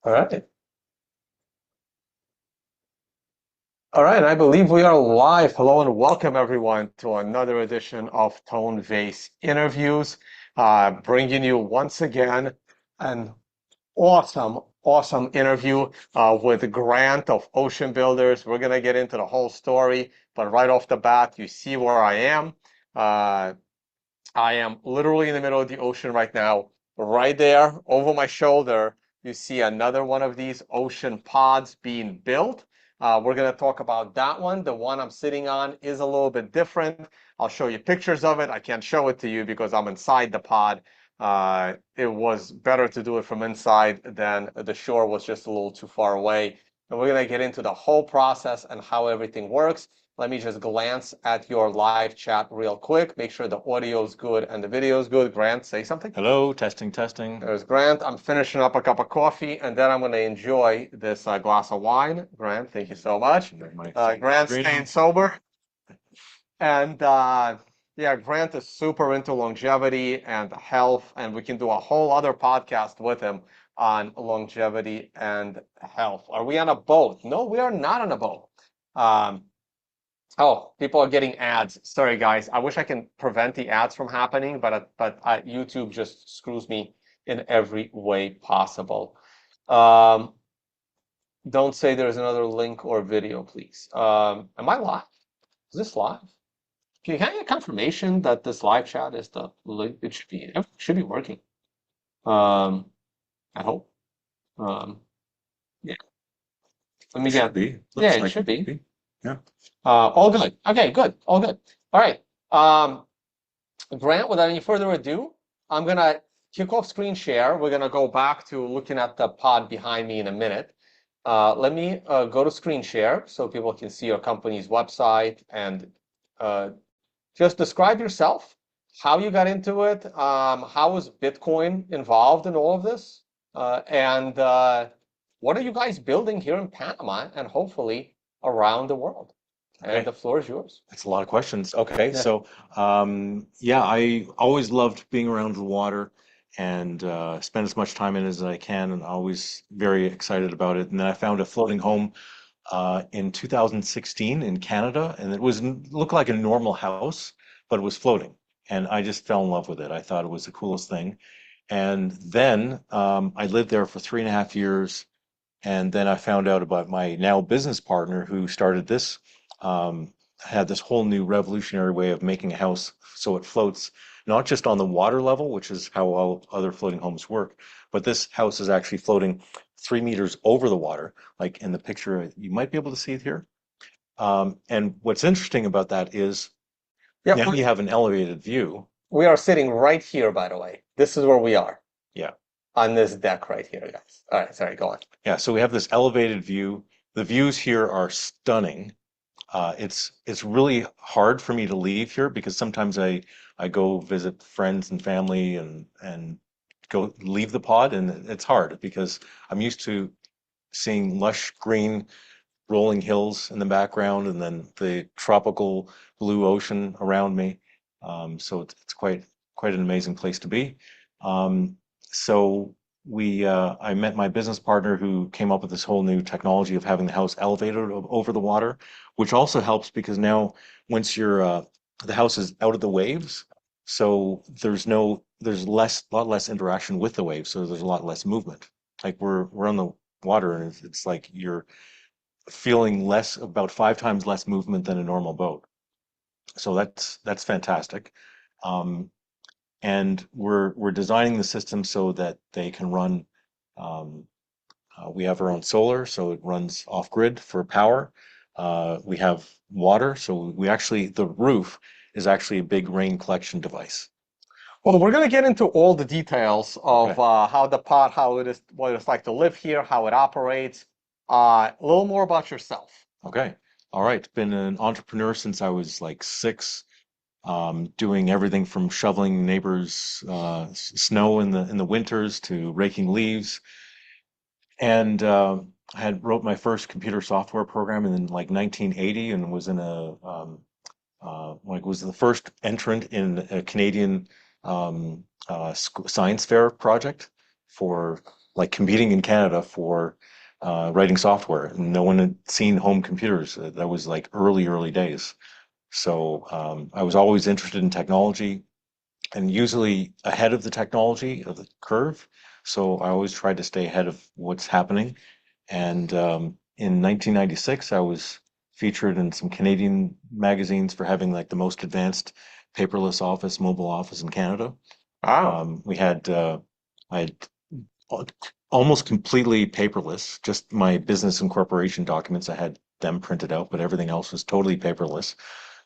All right. All right. I believe we are live. Hello and welcome everyone to another edition of Tone Vase Interviews. Bringing you once again an awesome interview with Grant of Ocean Builders. We're going to get into the whole story, but right off the bat, you see where I am. Uh, I am literally in the middle of the ocean right now. Right there over my shoulder, you see another one of these ocean pods being built. We're going to talk about that one. The one I'm sitting on is a little bit different. I'll show you pictures of it. I can't show it to you because I'm inside the pod. It was better to do it from inside than the shore was just a little too far away. And we're going to get into the whole process and how everything works. Let me just glance at your live chat real quick. Make sure the audio is good and the video is good. Grant, say something. Hello, testing, testing. There's Grant. I'm finishing up a cup of coffee, and then I'm going to enjoy this glass of wine. Grant, thank you so much. Grant staying sober. And yeah, Grant is super into longevity and health, and we can do a whole other podcast with him on longevity and health. Are we on a boat? No, we are not on a boat. Oh, people are getting ads. Sorry, guys. I wish I can prevent the ads from happening, but YouTube just screws me in every way possible. Don't say there's another link or video, please. Am I live? Is this live? Can you get confirmation that this live chat is the link? It should be working. I hope. Yeah. Let me get. Be. Yeah, it should be. Yeah. All good. Okay, good. All good. All right. Grant, without any further ado, I'm gonna kick off screen share. We're gonna go back to looking at the pod behind me in a minute. Let me go to screen share so people can see your company's website and just describe yourself, how you got into it, how is Bitcoin involved in all of this, and what are you guys building here in Panama and hopefully around the world? Okay. And the floor is yours. That's a lot of questions. Okay, Yeah. so yeah, I always loved being around the water and spend as much time in it as I can, and always very excited about it. And then I found a floating home in 2016 in Canada, and it looked like a normal house, but it was floating, and I just fell in love with it. I thought it was the coolest thing. And then I lived there for 3.5 years. And then I found out about my now business partner who started this, had this whole new revolutionary way of making a house so it floats not just on the water level, which is how all other floating homes work, but this house is actually floating 3 meters over the water, like in the picture. You might be able to see it here. And what's interesting about that is now you have an elevated view. We are sitting right here, by the way. This is where we are. Yeah. On this deck right here, guys. All right, sorry, go on. Yeah, so we have this elevated view. The views here are stunning. It's really hard for me to leave here because sometimes I go visit friends and family and go leave the pod, and it's hard because I'm used to seeing lush green rolling hills in the background and then the tropical blue ocean around me. So it's quite an amazing place to be. So I met my business partner who came up with this whole new technology of having the house elevated over the water, which also helps because now once the house is out of the waves, so there's lot less interaction with the waves, so there's a lot less movement. Like we're on the water, and it's like you're feeling about 5 times less movement than a normal boat. So that's fantastic. Um, and we're designing the system so that they can run. Um, we have our own solar, so it runs off grid for power. We have water, so the roof is actually a big rain collection device. Well, we're going to get into all the details of how the pod, how it is, what it's like to live here, how it operates. A little more about yourself. Okay. All right. Been an entrepreneur since I was like 6, doing everything from shoveling neighbors' snow in the winters to raking leaves. And I had wrote my first computer software program in like 1980, and was in was the first entrant in a Canadian science fair project for like competing in Canada for writing software. No one had seen home computers. That was like early days. So I was always interested in technology and usually ahead of the technology of the curve. So I always tried to stay ahead of what's happening. And in 1996, I was featured in some Canadian magazines for having like the most advanced paperless office, mobile office in Canada. Wow. We had I had al- almost completely paperless, just my business and corporation documents. I had them printed out, but everything else was totally paperless.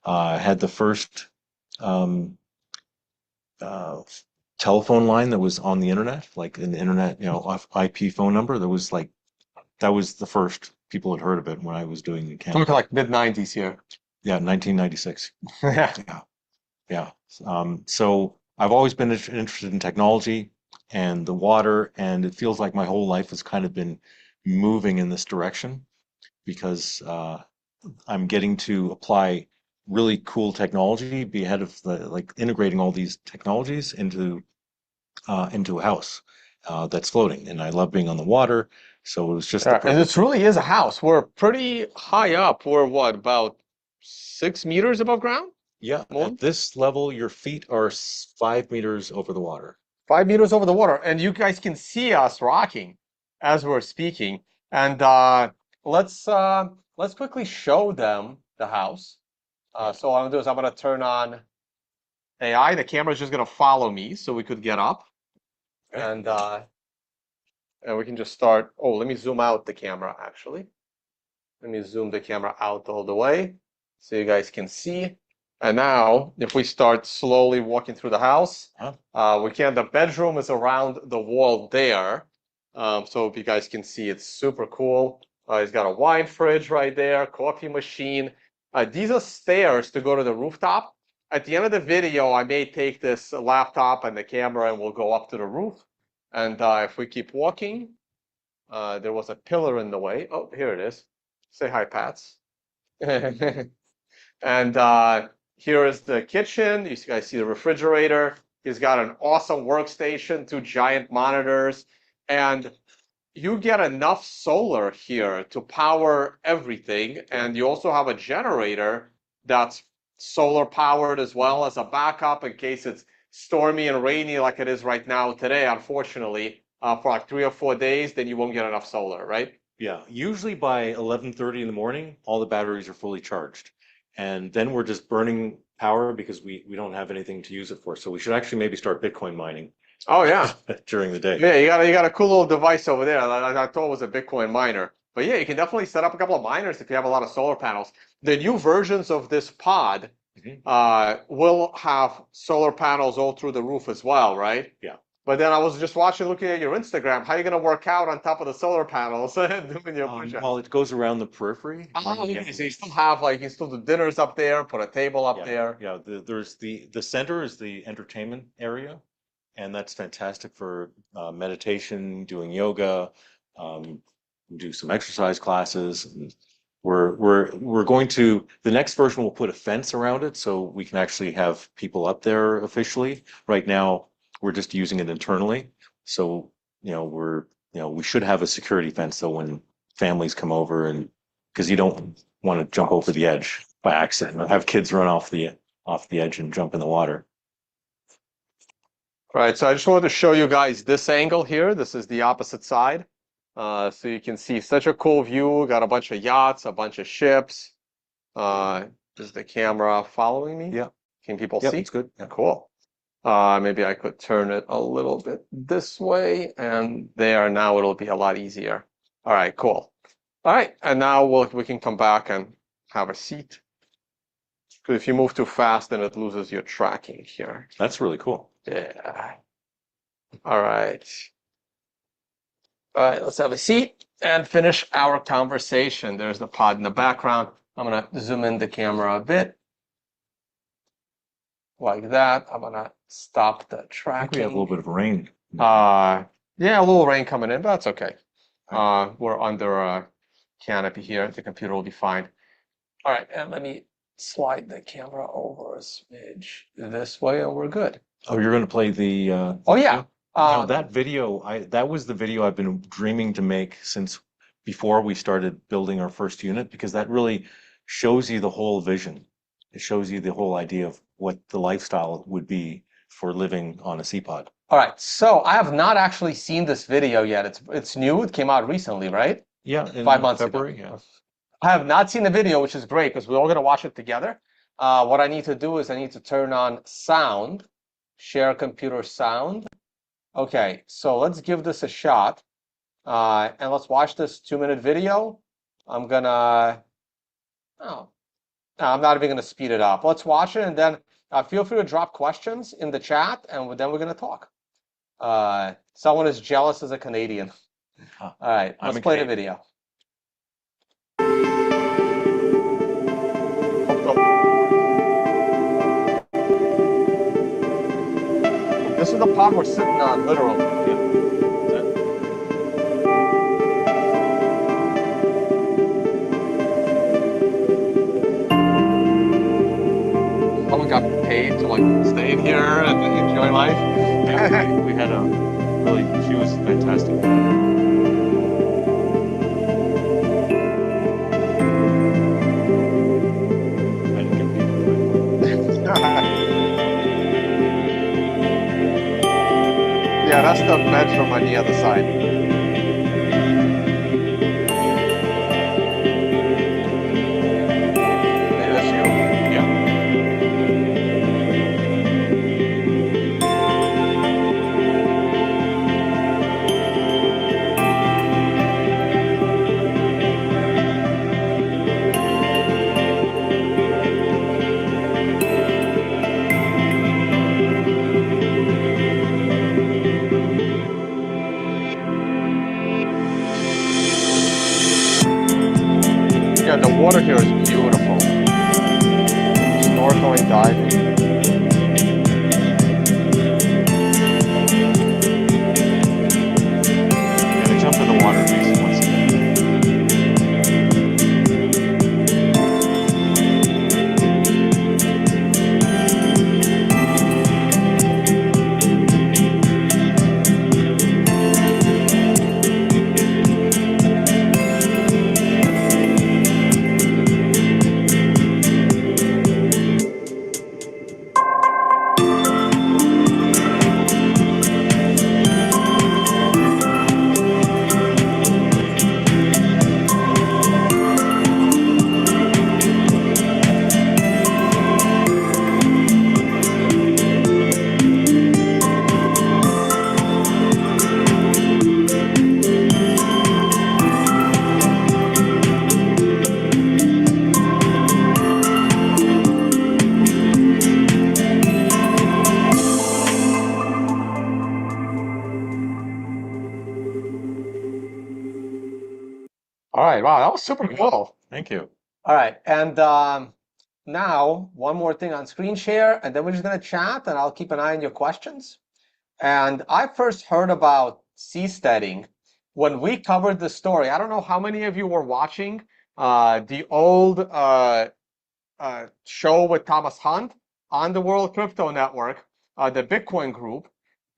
I had the first um, uh, telephone line that was on the internet, like an internet, IP phone number. That was the first people had heard of it when I was doing Talking Canada. like mid-90s here. Yeah, 1996. Yeah. Yeah, yeah. So I've always been interested in technology and the water, and it feels like my whole life has kind of been moving in this direction because I'm getting to apply really cool technology, be ahead of the like integrating all these technologies into a house that's floating. And I love being on the water, so it was just the Yeah, and perfect this thing. really is a house. We're pretty high up. We're what, about 6 meters above ground? Yeah, More? at this level, your feet are 5 meters over the water. 5 meters over the water. And you guys can see us rocking as we're speaking. And let's quickly show them the house. So what I'm gonna do is I'm gonna turn on AI. The camera's just gonna follow me so we could get up. Okay. And we can just start. Oh, let me zoom out the camera actually. Let me zoom the camera out all the way so you guys can see. And now, if we start slowly walking through the house, Huh? we can. The bedroom is around the wall there. So if you guys can see, it's super cool. It's got a wine fridge right there, coffee machine. These are stairs to go to the rooftop. At the end of the video, I may take this laptop and the camera and we'll go up to the roof. And if we keep walking, there was a pillar in the way. Oh, here it is. Say hi, Pats. And here is the kitchen. You guys see the refrigerator. He's got an awesome workstation, two giant monitors, and you get enough solar here to power everything. And you also have a generator that's solar powered as well as a backup in case it's stormy and rainy like it is right now today, unfortunately, for like 3 or 4 days, then you won't get enough solar, right? Yeah, usually by 11:30 in the morning, all the batteries are fully charged. And then we're just burning power because we don't have anything to use it for. So we should actually maybe start Bitcoin mining Oh yeah. during the day. Yeah, you got a cool little device over there. I thought it was a Bitcoin miner. But yeah, you can definitely set up a couple of miners if you have a lot of solar panels. The new versions of this pod Mhm. will have solar panels all through the roof as well, right? Yeah. But then I was just looking at your Instagram. How are you going to work out on top of the solar panels doing your push-ups? Well, it goes around the periphery. Oh, okay. So you still have like you can still do dinners up there, put a table up Yeah, there. yeah. There's the center is the entertainment area, and that's fantastic for meditation, doing yoga, um, do some exercise classes. And we're going to the next version will put a fence around it so we can actually have people up there officially. Right now, we're just using it internally. So, we should have a security fence so when families come over and because you don't want to jump over the edge by accident or have kids run off the edge and jump in the water. Right, so I just wanted to show you guys this angle here. This is the opposite side. So you can see such a cool view. Got a bunch of yachts, a bunch of ships. Uh, is the camera following me? Yeah, Can people yeah, see? it's good. Yeah. Cool. Maybe I could turn it a little bit this way and there. Now it'll be a lot easier. All right, cool. All right, and now we can come back and have a seat. Because if you move too fast, then it loses your tracking here. That's really cool. Yeah. All right. All right, let's have a seat and finish our conversation. There's the pod in the background. I'm gonna zoom in the camera a bit like that. I'm gonna stop the I think we have a little tracking. bit of rain. Yeah, a little rain coming in, but that's okay. We're under a canopy here. The computer will be fine. All right, and let me slide the camera over a smidge this way, and we're good. Oh, you're going to play the Oh yeah, Now Uh, that video, that was the video I've been dreaming to make since before we started building our first unit, because that really shows you the whole vision. It shows you the whole idea of what the lifestyle would be for living on a sea pod. all right, so I have not actually seen this video yet. It's new. It came out recently, right? Yeah, Five in months ago. February, yeah. I have not seen the video, which is great because we're all gonna watch it together. What I need to do is I need to turn on sound, share computer sound. Okay, so let's give this a shot. And let's watch this 2-minute video. I'm gonna, oh, no, I'm not even gonna speed it up. Let's watch it and then feel free to drop questions in the chat and then we're gonna talk. Someone as jealous as a Canadian. Huh. All right, I'm let's a play the Canadian. video. Oh, this is the pod we're sitting on, literally. Yeah. Someone got paid to like stay in here and enjoy life. Yeah, we had a really, she was fantastic. I didn't get paid for it. Yeah, that's the bedroom on the other side. Maybe that's you. Yeah. Yeah, the water here is beautiful. Snorkeling, diving. Yeah, they jumped in the water at least once a day. All right, wow, that was super cool. Thank you. All right, and now one more thing on screen share, and then we're just gonna chat, and I'll keep an eye on your questions. And I first heard about seasteading when we covered the story. I don't know how many of you were watching the old show with Thomas Hunt on the World Crypto Network, the Bitcoin group,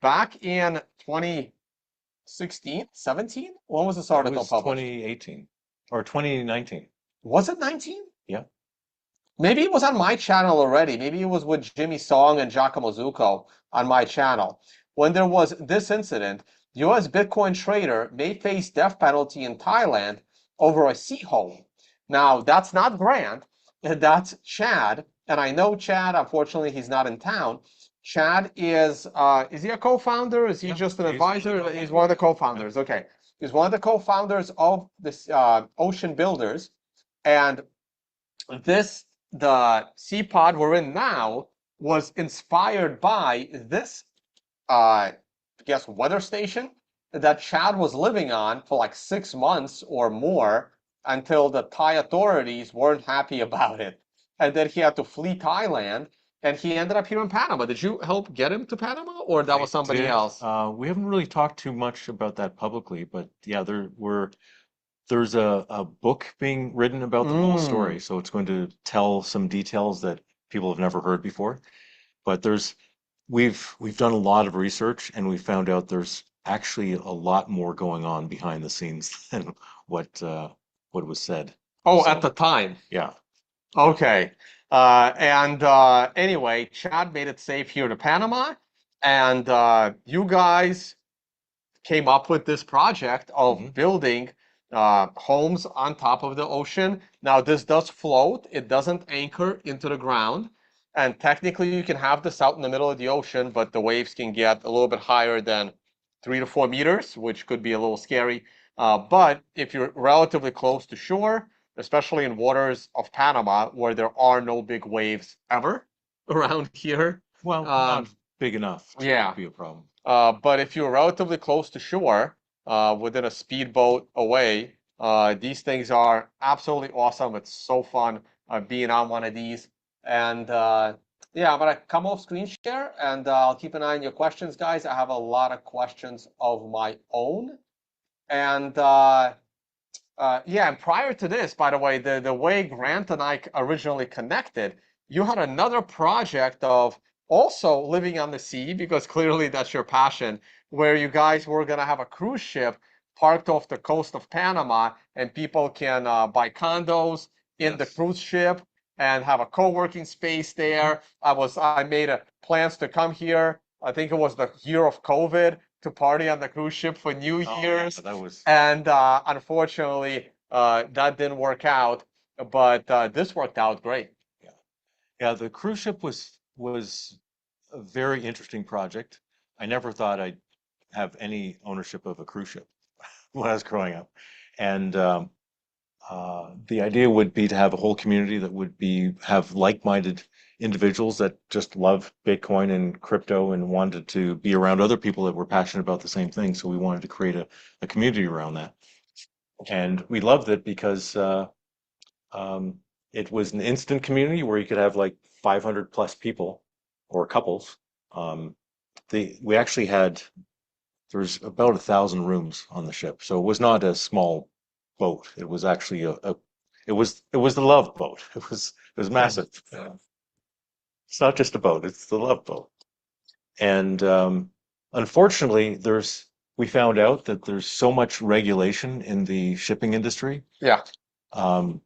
back in 2016, 17? When was this That article was published? 2018 or 2019. Was it 19? Yeah. Maybe it was on my channel already. Maybe it was with Jimmy Song and Giacomo Zucco on my channel. When there was this incident, US Bitcoin trader may face death penalty in Thailand over a sea hole. Now, that's not Grant, that's Chad. And I know Chad, unfortunately, he's not in town. Chad is he a co-founder? Is he Yeah, just an he's one of the advisor? He's co-founders. one of the co-founders. Okay. He's one of the co-founders of this Ocean Builders. And this the sea pod we're in now was inspired by this I guess weather station that Chad was living on for like 6 months or more until the Thai authorities weren't happy about it. And then he had to flee Thailand and he ended up here in Panama. Did you help get him to Panama or that I was somebody did. else? We haven't really talked too much about that publicly, but yeah, there's a book being written about the whole story, Mm. so it's going to tell some details that people have never heard before. But we've done a lot of research and we found out there's actually a lot more going on behind the scenes than what was said. Oh, at So the time. yeah, yeah. Okay. And anyway, Chad made it safe here to Panama, and you guys came up with this project of Hmm. building homes on top of the ocean. Now, this does float, it doesn't anchor into the ground. And technically, you can have this out in the middle of the ocean, but the waves can get a little bit higher than 3 to 4 meters, which could be a little scary. But if you're relatively close to shore, especially in waters of Panama, where there are no big waves ever around here, Well, not um, big enough to yeah, be a problem. but if you're relatively close to shore, within a speedboat away, these things are absolutely awesome. It's so fun being on one of these. And yeah, I'm gonna come off screen share and I'll keep an eye on your questions, guys. I have a lot of questions of my own. And yeah, and prior to this, by the way, the way Grant and I originally connected, you had another project of also living on the sea, because clearly that's your passion, where you guys were going to have a cruise ship parked off the coast of Panama, and people can buy condos in the Yes. cruise ship and have a co-working space Hmm. there. I made plans to come here. I think it was the year of COVID to party on the cruise ship for New Oh yeah, Year's. that was And unfortunately, that didn't work out, but this worked out great. yeah. Yeah, the cruise ship was a very interesting project. I never thought I'd have any ownership of a cruise ship when I was growing up. And the idea would be to have a whole community that would be have like-minded individuals that just love Bitcoin and crypto and wanted to be around other people that were passionate about the same thing. So we wanted to create a community around that. And we loved it because um, it was an instant community where you could have like 500 plus people or couples. Um, we actually had there's about 1,000 rooms on the ship, so it was not a small boat. It was actually it was the love boat. It was massive. It's not just a boat; it's the love boat. And unfortunately, there's we found out that there's so much regulation in the shipping industry. Yeah, Um,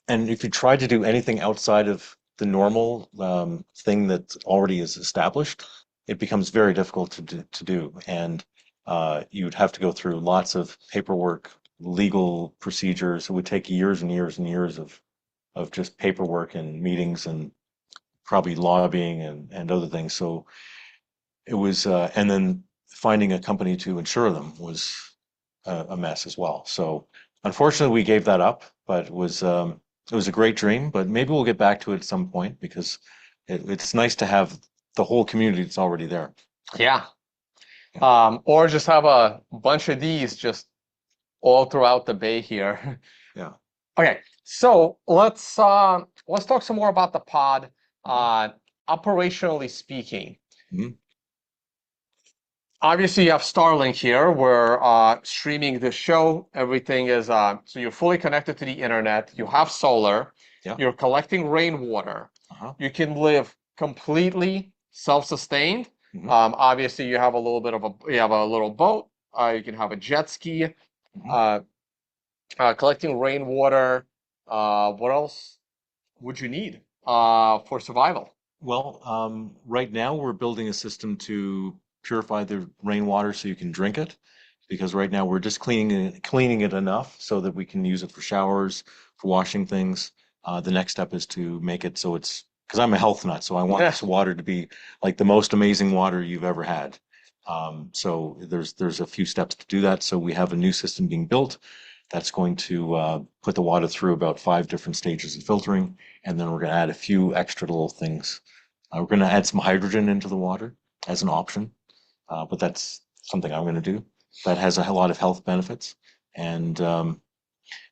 And if you try to do anything outside of the normal thing that already is established, it becomes very difficult to do. And you'd have to go through lots of paperwork, legal procedures. It would take years and years and years of just paperwork and meetings and probably lobbying and other things. So it was, and then finding a company to insure them was a mess as well. So unfortunately, we gave that up, but it was a great dream. But maybe we'll get back to it at some point because it's nice to have the whole community that's already there. yeah. Yeah. Or just have a bunch of these just all throughout the bay here. Yeah. Okay, so let's talk some more about the pod. Hmm. Uh, Operationally speaking, Hmm. obviously you have Starlink here. We're streaming this show. Everything is so you're fully connected to the internet. You have solar. Yeah. You're collecting rainwater. Uh-huh. You can live completely self-sustained. Hmm. Obviously, you have a little boat. You can have a jet ski. Hmm. Uh, Collecting rainwater. What else would you need for survival? Well, right now we're building a system to purify the rainwater so you can drink it, because right now we're just cleaning it enough so that we can use it for showers, for washing things. The next step is to make it so it's because I'm a health nut, so I want Yeah, this water to be like the most amazing water you've ever had. So there's a few steps to do that. So we have a new system being built that's going to put the water through about 5 different stages of filtering, and then we're going to add a few extra little things. We're going to add some hydrogen into the water as an option, but that's something I'm going to do. That has a lot of health benefits. And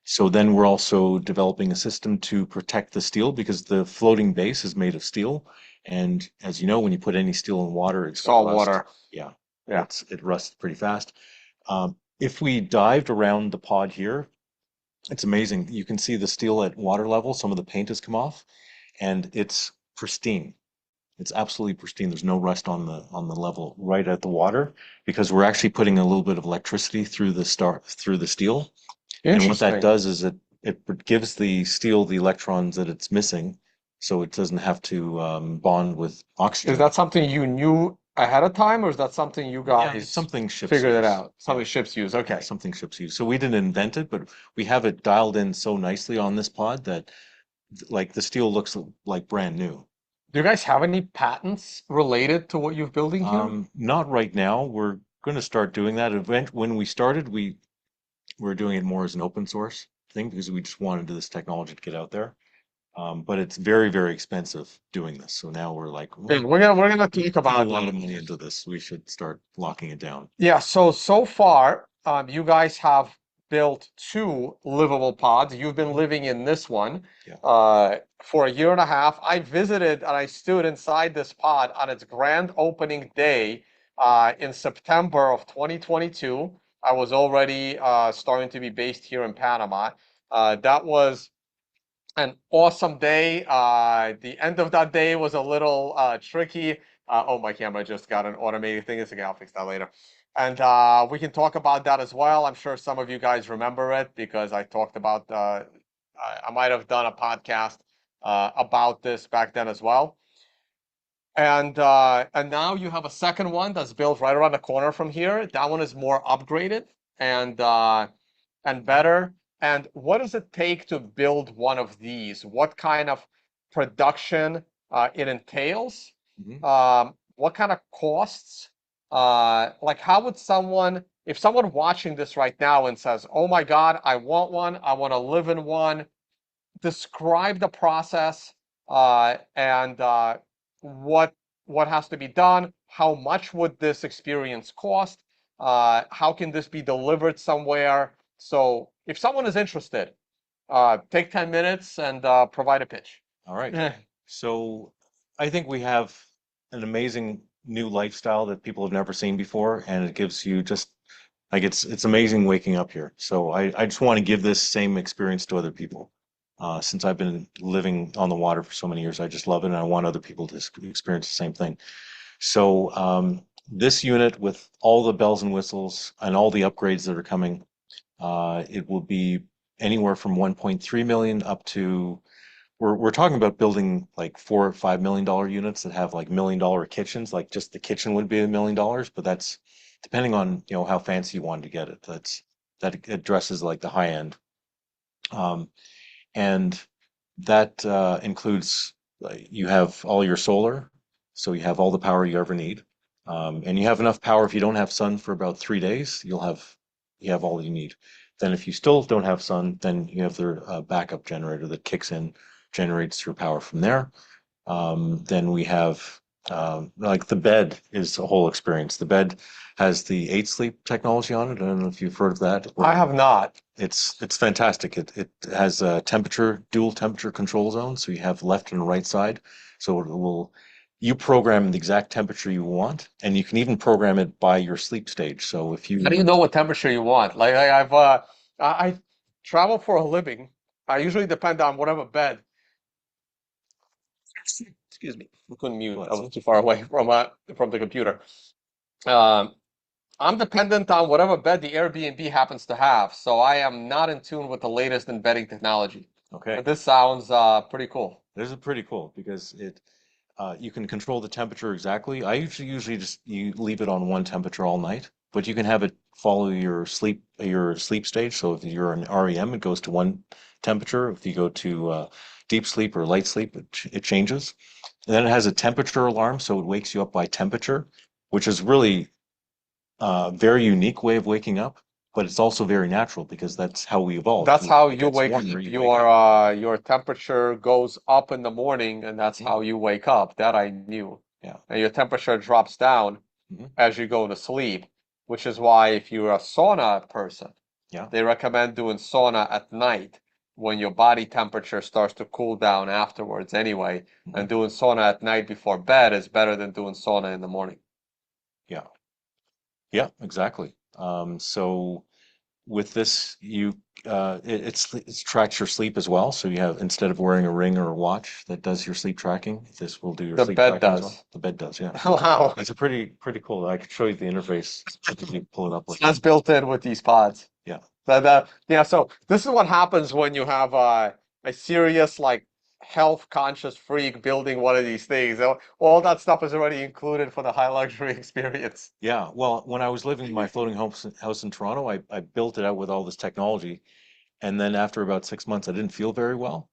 so then we're also developing a system to protect the steel because the floating base is made of steel. And as you know, when you put any steel in water, it's going to salt rust. water. Yeah, Yeah. it rusts pretty fast. If we dived around the pod here, it's amazing. You can see the steel at water level. Some of the paint has come off, and it's pristine. It's absolutely pristine. There's no rust on the level right at the water because we're actually putting a little bit of electricity through the steel. And what that Interesting. does is it gives the steel the electrons that it's missing, so it doesn't have to bond with Is oxygen. that something you knew ahead of time, or is that something you Yeah, it's guys something ships figured it use. out? Yeah, Something ships use. yeah, Okay. something ships use. So we didn't invent it, but we have it dialed in so nicely on this pod that like the steel looks like brand new. Do you guys have any patents related to what you're building here? Not right now. We're going to start doing that. When we started, we were doing it more as an open source thing because we just wanted this technology to get out there. But it's very, very expensive doing this. So now we're like, Yeah, "Well, we're gonna we talk put a about lot of that. money into this. We should start locking it down." Yeah, so far, you guys have built two livable pods. You've been Mhm. living in this one Yeah. for a year and a half. I visited and I stood inside this pod on its grand opening day in September of 2022. I was already starting to be based here in Panama. That was an awesome day. The end of that day was a little tricky. Oh, my camera just got an automated thing. It's okay, I'll fix that later. And we can talk about that as well. I'm sure some of you guys remember it because I talked about, I might have done a podcast about this back then as well. And now you have a second one that's built right around the corner from here. That one is more upgraded and better. And what does it take to build one of these? What kind of production it entails? Hmm. What kind of costs? Like, how would someone, if someone watching this right now and says, "Oh my God, I want one. I want to live in one," describe the process and what has to be done. How much would this experience cost? How can this be delivered somewhere? So if someone is interested, take 10 minutes and provide a pitch. All right. So I think we have an amazing new lifestyle that people have never seen before, and it gives you just like it's amazing waking up here. So I just want to give this same experience to other people. Since I've been living on the water for so many years, I just love it, and I want other people to experience the same thing. So this unit with all the bells and whistles and all the upgrades that are coming, it will be anywhere from 1.3 million up to we're talking about building like $4 or $5 million units that have like $1 million kitchens. Like just the kitchen would be $1 million, but that's depending on how fancy you want to get it. That addresses like the high end. Um, and that includes you have all your solar, so you have all the power you ever need, and you have enough power. If you don't have sun for about 3 days, you have all you need. Then if you still don't have sun, then you have the backup generator that kicks in, generates your power from there. Then we have like the bed is a whole experience. The bed has the 8 sleep technology on it. I don't know if you've heard of that. I have not. It's fantastic. It has a dual temperature control zone, so you have left and right side. So it will you program the exact temperature you want, and you can even program it by your sleep stage. So if How do you you know what temperature you want? Like I travel for a living. I usually depend on whatever bed. Excuse me, I couldn't mute. I what? was too far away from the computer. Um, I'm dependent on whatever bed the Airbnb happens to have, so I am not in tune with the latest in bedding technology. Okay, But this sounds pretty cool. this is pretty cool because it you can control the temperature exactly. I usually just you leave it on one temperature all night, but you can have it follow your sleep stage. So if you're an REM, it goes to one temperature. If you go to deep sleep or light sleep, it changes. And then it has a temperature alarm, so it wakes you up by temperature, which is really a very unique way of waking up. But it's also very natural because that's how we evolved. That's When how it you gets wake warmer, you wake your up. your temperature goes up in the morning, and that's Mhm. how you wake up. That I knew. Yeah. And your temperature drops down Hmm. as you go to sleep, which is why if you're a sauna person, Yeah. they recommend doing sauna at night when your body temperature starts to cool down afterwards anyway. Hmm. And doing sauna at night before bed is better than doing sauna in the morning. Yeah. Yeah, exactly. So with this, it tracks your sleep as well. So you have, instead of wearing a ring or a watch that does your sleep tracking, this will do your The sleep bed tracking as well. does. The bed does, yeah. Wow. It's a pretty cool. I could show you the interface if you pull it up So like that. that's built in with these pods. Yeah. Yeah, so this is what happens when you have a serious, like, health conscious freak building one of these things. All that stuff is already included for the high luxury experience. Yeah. Well, when I was living in my floating house in Toronto, I built it out with all this technology. And then after about 6 months, I didn't feel very well.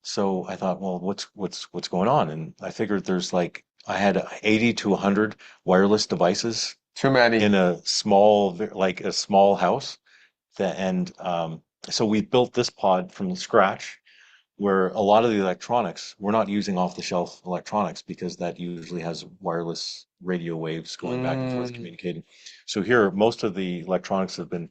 So I thought, well, what's going on? And I figured there's like I had 80 to 100 wireless devices Too many. in a small, like a small house. And so we built this pod from scratch, where a lot of the electronics, we're not using off-the-shelf electronics because that usually has wireless radio waves going back and forth Mm, communicating. So here, most of the electronics have been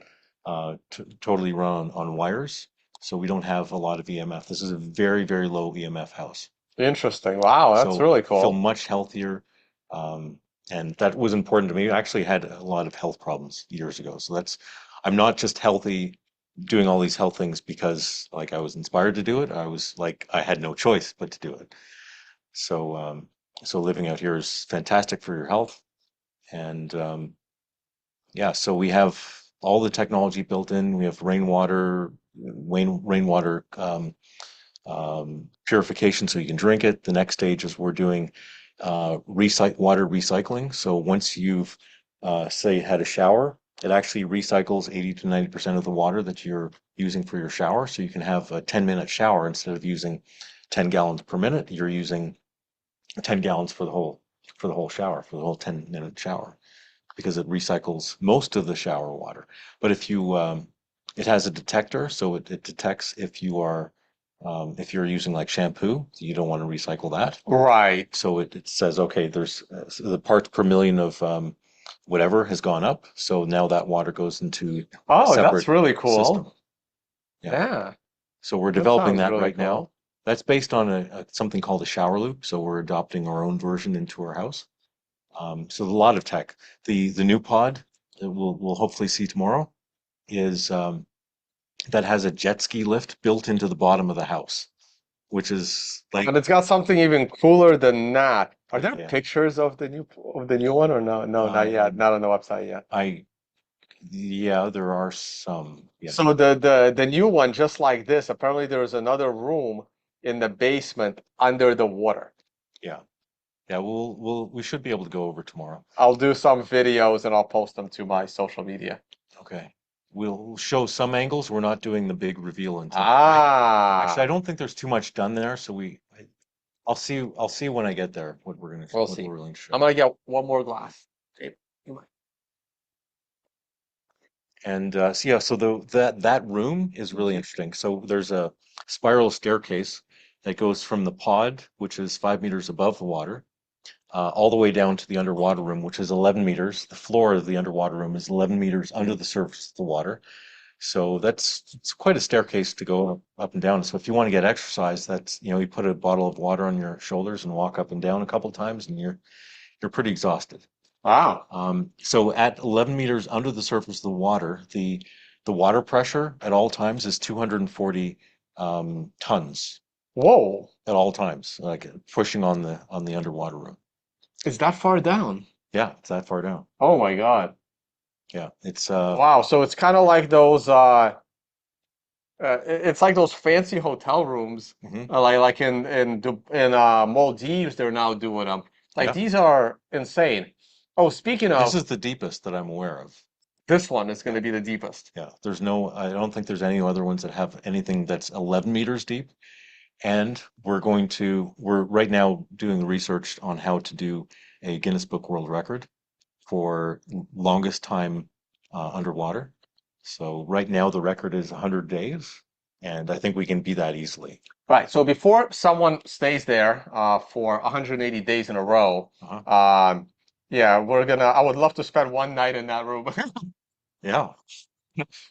totally run on wires, so we don't have a lot of EMF. This is a very, very low EMF house. interesting. Wow, that's So really I feel cool. much healthier, um, and that was important to me. I actually had a lot of health problems years ago, so I'm not just healthy doing all these health things because like I was inspired to do it. I was like I had no choice but to do it. So so living out here is fantastic for your health, and yeah, so we have all the technology built in. We have rainwater purification so you can drink it. The next stage is we're doing water recycling. So once you've, say, had a shower, it actually recycles 80 to 90% of the water that you're using for your shower. So you can have a 10-minute shower instead of using 10 gallons per minute. You're using 10 gallons for the whole shower, for the whole 10-minute shower, because it recycles most of the shower water. But it has a detector, so it detects if you're using like shampoo, you don't want to recycle that. Right. So it says, okay, there's so the parts per million of whatever has gone up. So now that water goes into a Oh, that's separate really system. cool. Yeah. Yeah, So we're that developing sounds that really right now. cool. That's based on something called a shower loop. So we're adopting our own version into our house. So a lot of tech. The new pod that we'll hopefully see tomorrow is that has a jet ski lift built into the bottom of the house, which is like And it's got something even cooler than that. Are there yeah. pictures of the new one or no? No, not yet. Um, Not on the website yet. I yeah, there are some. Yeah, So the new one, just like this, apparently there's another room in the basement under the water. yeah, yeah. We should be able to go over tomorrow. I'll do some videos and I'll post them to my social media. Okay. We'll show some angles. We're not doing the big reveal until actually I Ah, don't think there's too much done there, so I'll see when I get there we'll what see. we're willing to I'm show. gonna get one more glass. Okay, you might- And so yeah, so that room is really interesting. So there's a spiral staircase that goes from the pod, which is 5 meters above the water, all the way down to the underwater room, which is 11 meters. The floor of the underwater room is 11 meters under the surface of the water. So it's quite a staircase to go up and down. So if you want to get exercise, you put a bottle of water on your shoulders and walk up and down a couple times, and you're pretty exhausted. Wow. So at 11 meters under the surface of the water, the water pressure at all times is 240 tons Whoa. at all times, like pushing on the underwater room. Is that far down? Yeah, it's that far down. Oh my God. Yeah, it's Wow. So it's kind of like those it's like those fancy hotel rooms, mhm, like in Maldives, they're now doing them. Like yeah. these are insane. Oh, speaking This of, is the deepest that I'm aware of. this one is going Yeah, to be the deepest. yeah. I don't think there's any other ones that have anything that's 11 meters deep. And we're right now doing the research on how to do a Guinness Book World Record for longest time underwater. So right now the record is 100 days, and I think we can beat that easily. Right. So before someone stays there for 180 days in a row, Uh-huh. yeah, I would love to spend one night in that room. Yeah.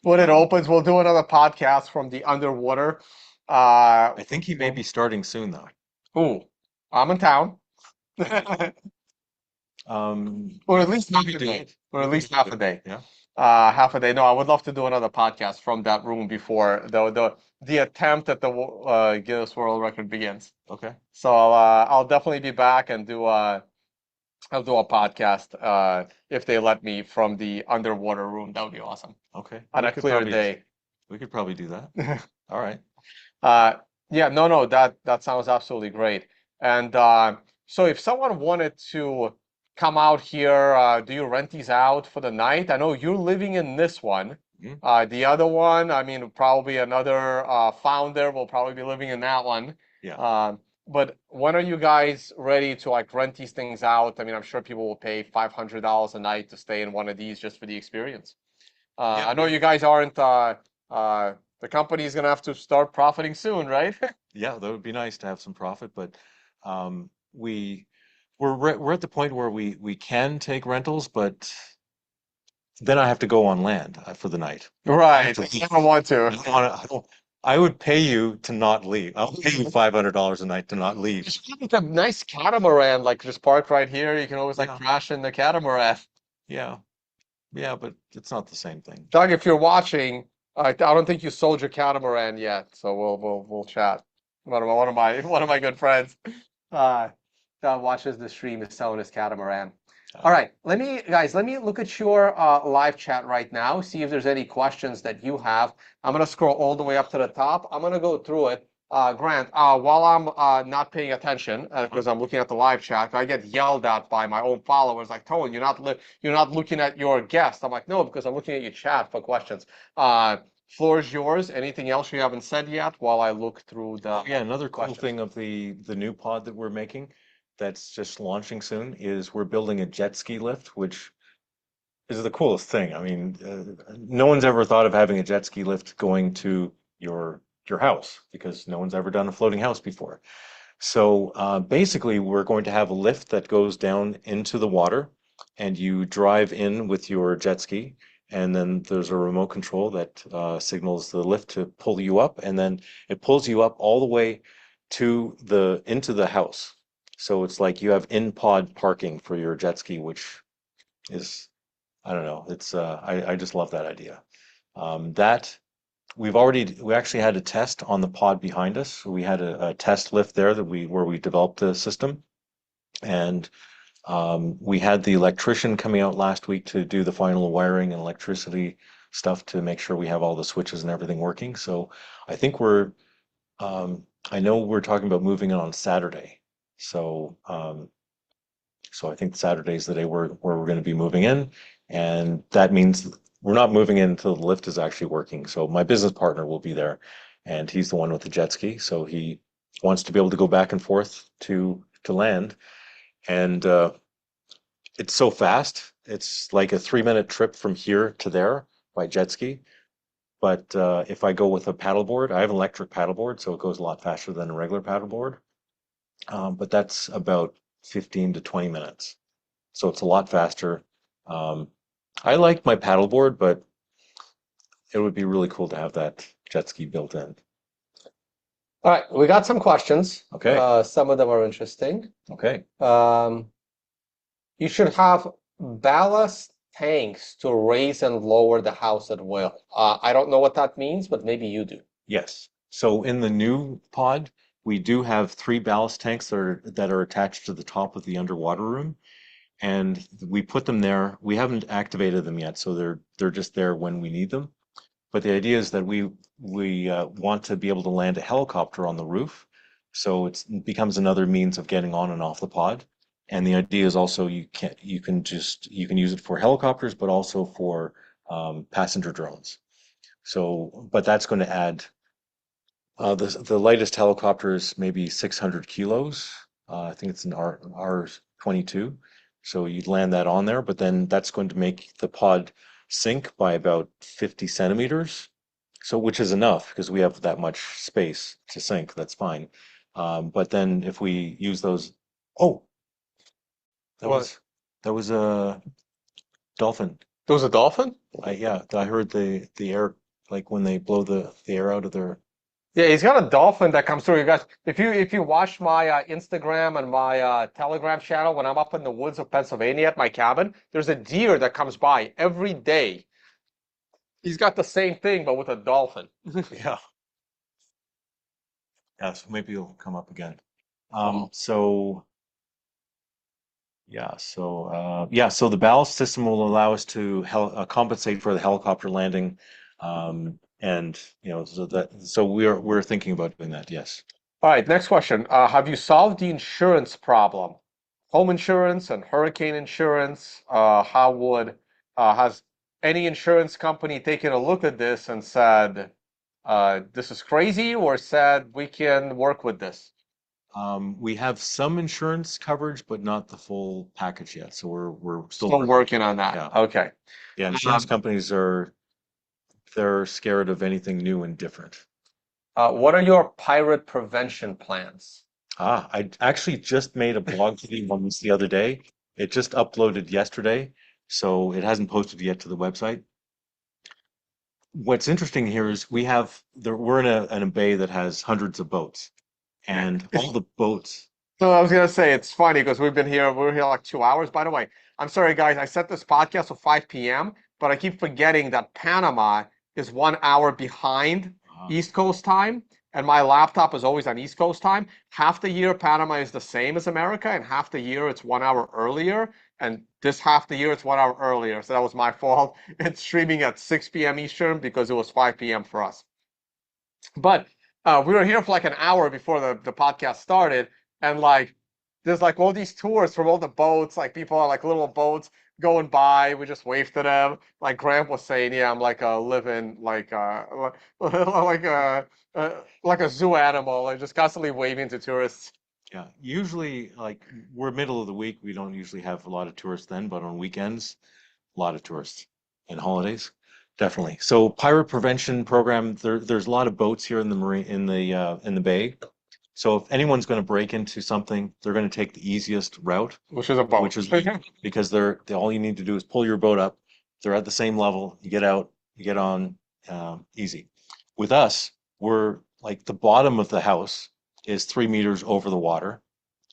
When it opens, we'll do another podcast from the underwater. I think he may Well, be starting soon though. ooh, I'm in town. Or at least We half could a do day. it. Or We at could least do half a it. day. Yeah. half a day. No, I would love to do another podcast from that room before the attempt at the Guinness World Record begins. Okay. So I'll definitely be back and I'll do a podcast if they let me from the underwater room. That would be awesome Okay. on a clear day. We could probably do that. All right. Uh, yeah, no, that sounds absolutely great. And so, if someone wanted to come out here, do you rent these out for the night? I know you're living in this one. Mhm. The other one, I mean, probably another founder will probably be living in that one. Yeah. But when are you guys ready to like rent these things out? I mean, I'm sure people will pay $500 a night to stay in one of these just for the experience. Yeah. I know you guys aren't. The company is gonna have to start profiting soon, right? Yeah, that would be nice to have some profit, but um, we we're at the point where we can take rentals, but then I have to go on land for the night. I have Right. to I leave. don't want to. I don't wanna, I don't, I would pay you to not leave. I'll pay you $500 a night to not leave. There's like a nice catamaran, like just parked right here. You can always like Yeah, crash in the catamaran. yeah, yeah, but it's not the same thing. Doug, if you're watching, I don't think you sold your catamaran yet, so we'll chat. One of my good friends, uh, that watches the stream is selling his catamaran. All Uh, right, let me look at your live chat right now, see if there's any questions that you have. I'm gonna scroll all the way up to the top. I'm gonna go through it. Grant, while I'm not paying attention because I'm looking at the live chat, I get yelled at by my own followers like, Tone, you're not looking at your guest. I'm like, no, because I'm looking at your chat for questions. Floor is yours. Anything else you haven't said yet while I look through oh the yeah, another cool questions? thing of the new pod that we're making that's just launching soon is we're building a jet ski lift, which is the coolest thing. I mean, no one's ever thought of having a jet ski lift going to your house because no one's ever done a floating house before. So basically, we're going to have a lift that goes down into the water, and you drive in with your jet ski, and then there's a remote control that signals the lift to pull you up, and then it pulls you up all the way to the into the house. So it's like you have in-pod parking for your jet ski, which is I don't know. It's I just love that idea. That we actually had a test on the pod behind us. So we had a test lift there that we where we developed the system, and we had the electrician coming out last week to do the final wiring and electricity stuff to make sure we have all the switches and everything working. So I think I know we're talking about moving it on Saturday. So so I think Saturday is the day where we're going to be moving in, and that means we're not moving in until the lift is actually working. So my business partner will be there, and he's the one with the jet ski, so he wants to be able to go back and forth to land, and it's so fast. It's like a 3-minute trip from here to there by jet ski. But if I go with a paddleboard, I have an electric paddleboard, so it goes a lot faster than a regular paddleboard. But that's about 15 to 20 minutes. So it's a lot faster. Um, I like my paddleboard, but it would be really cool to have that jet ski built in. All right, we got some questions. Okay, Some of them are interesting. okay. Um, you should have ballast tanks to raise and lower the house at will. I don't know what that means, but maybe you do. Yes. So in the new pod, we do have 3 ballast tanks that are attached to the top of the underwater room, and we put them there. We haven't activated them yet, so they're just there when we need them. But the idea is that we want to be able to land a helicopter on the roof, so it becomes another means of getting on and off the pod. And the idea is also you can use it for helicopters, but also for passenger drones. So, but that's going to add the lightest helicopter is maybe 600 kilos. I think it's an R22. So you'd land that on there, but then that's going to make the pod sink by about 50 centimeters. So which is enough because we have that much space to sink. That's fine. But then if we use those, oh, that What? was that was a dolphin. There was a dolphin? Yeah, I heard the air like when they blow the air out of their. Yeah, he's got a dolphin that comes through. You guys, if you watch my Instagram and my Telegram channel, when I'm up in the woods of Pennsylvania at my cabin, there's a deer that comes by every day. He's got the same thing, but with a dolphin. Yeah. Yeah. So maybe it'll come up again. Oh. So so the ballast system will allow us to compensate for the helicopter landing, and so we're thinking about doing that. Yes. All right, next question. Have you solved the insurance problem? Home insurance and hurricane insurance. Has any insurance company taken a look at this and said, this is crazy, or said we can work with this? We have some insurance coverage, but not the full package yet. So we're still Still working. working on that. Yeah. Okay. Yeah. Insurance Um, companies they're scared of anything new and different. what are your pirate prevention plans? I actually just made a blog video on this the other day. It just uploaded yesterday, so it hasn't posted yet to the website. What's interesting here is we're in a bay that has hundreds of boats, and all the boats. So I was gonna say it's funny because we're here like 2 hours. By the way, I'm sorry guys, I set this podcast for 5 p.m., but I keep forgetting that Panama is 1 hour behind uh, East Coast time, and my laptop is always on East Coast time. Half the year Panama is the same as America, and half the year it's 1 hour earlier. And this half the year it's 1 hour earlier. So that was my fault. It's streaming at 6 p.m. Eastern because it was 5 p.m. for us. But we were here for like an hour before the podcast started, and like there's like all these tours from all the boats, like people are like little boats going by. We just waved to them. Like Grant was saying, yeah, I'm like a living like a zoo animal, like just constantly waving to tourists. yeah, usually like we're middle of the week. We don't usually have a lot of tourists then, but on weekends, a lot of tourists and holidays, definitely. So pirate prevention program. There's a lot of boats here in the marine in the bay. So if anyone's going to break into something, they're going to take the easiest route, Which is a which boat. is because all you need to do is pull your boat up. They're at the same level. You get out, you get on, easy. With us, we're like the bottom of the house is 3 meters over the water,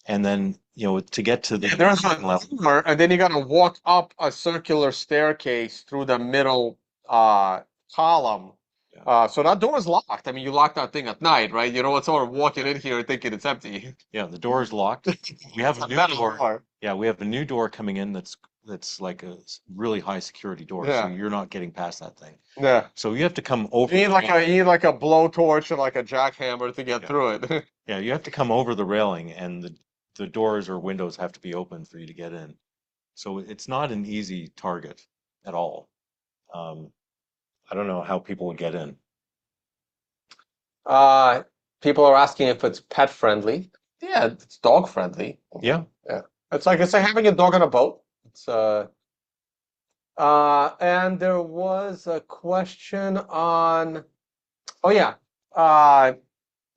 and then to get to the There's a level. door, and then you gotta walk up a circular staircase through the middle column. Yeah, So that door is locked. I mean, you lock that thing at night, right? You know what's sort of walking in here thinking it's empty. yeah, the door is locked. We have It's a a new metal door. door. Yeah, we have a new door coming in that's like a really high security door, so Yeah, you're not getting past that thing. yeah. So you have to come over You need the like railing. a blowtorch and like a jackhammer to get Yeah. through it. Yeah, you have to come over the railing, and the doors or windows have to be open for you to get in. So it's not an easy target at all. Um, I don't know how people would get in. Uh, People are asking if it's pet friendly. Yeah, it's dog friendly. Yeah. Yeah, it's like having a dog on a boat. It's and there was a question on, oh yeah, uh,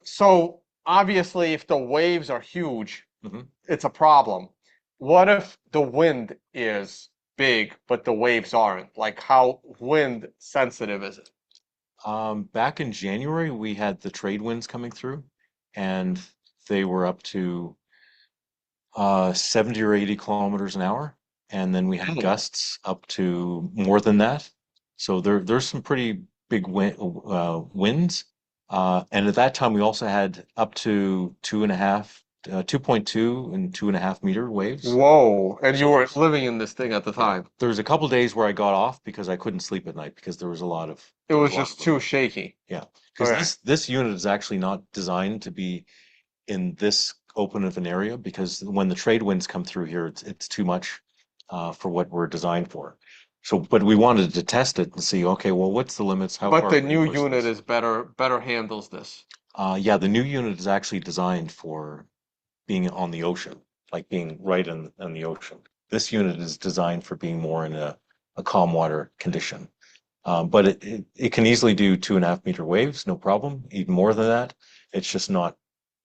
so obviously if the waves are huge, hmm it's a problem. What if the wind is big, but the waves aren't? Like how wind sensitive is it? Back in January, we had the trade winds coming through, and they were up to 70 or 80 kilometers an hour. And then we had Hmm. gusts up to more than that. So there's some pretty big winds. And at that time, we also had up to 2.2 and 2.5 meter waves. Whoa, and you So were living in this thing at the yeah, time. there was a couple days where I got off because I couldn't sleep at night because It there was was a lot of just too wind. shaky. Yeah, because Okay. this unit is actually not designed to be in this open of an area because when the trade winds come through here, it's too much for what we're designed for. So, but we wanted to test it and see, okay, well, what's the limits? How But far the can we new push unit this? is better handles this. Yeah, the new unit is actually designed for being on the ocean, like being right in the ocean. This unit is designed for being more in a calm water condition. But it can easily do 2.5 meter waves, no problem. Even more than that, it's just not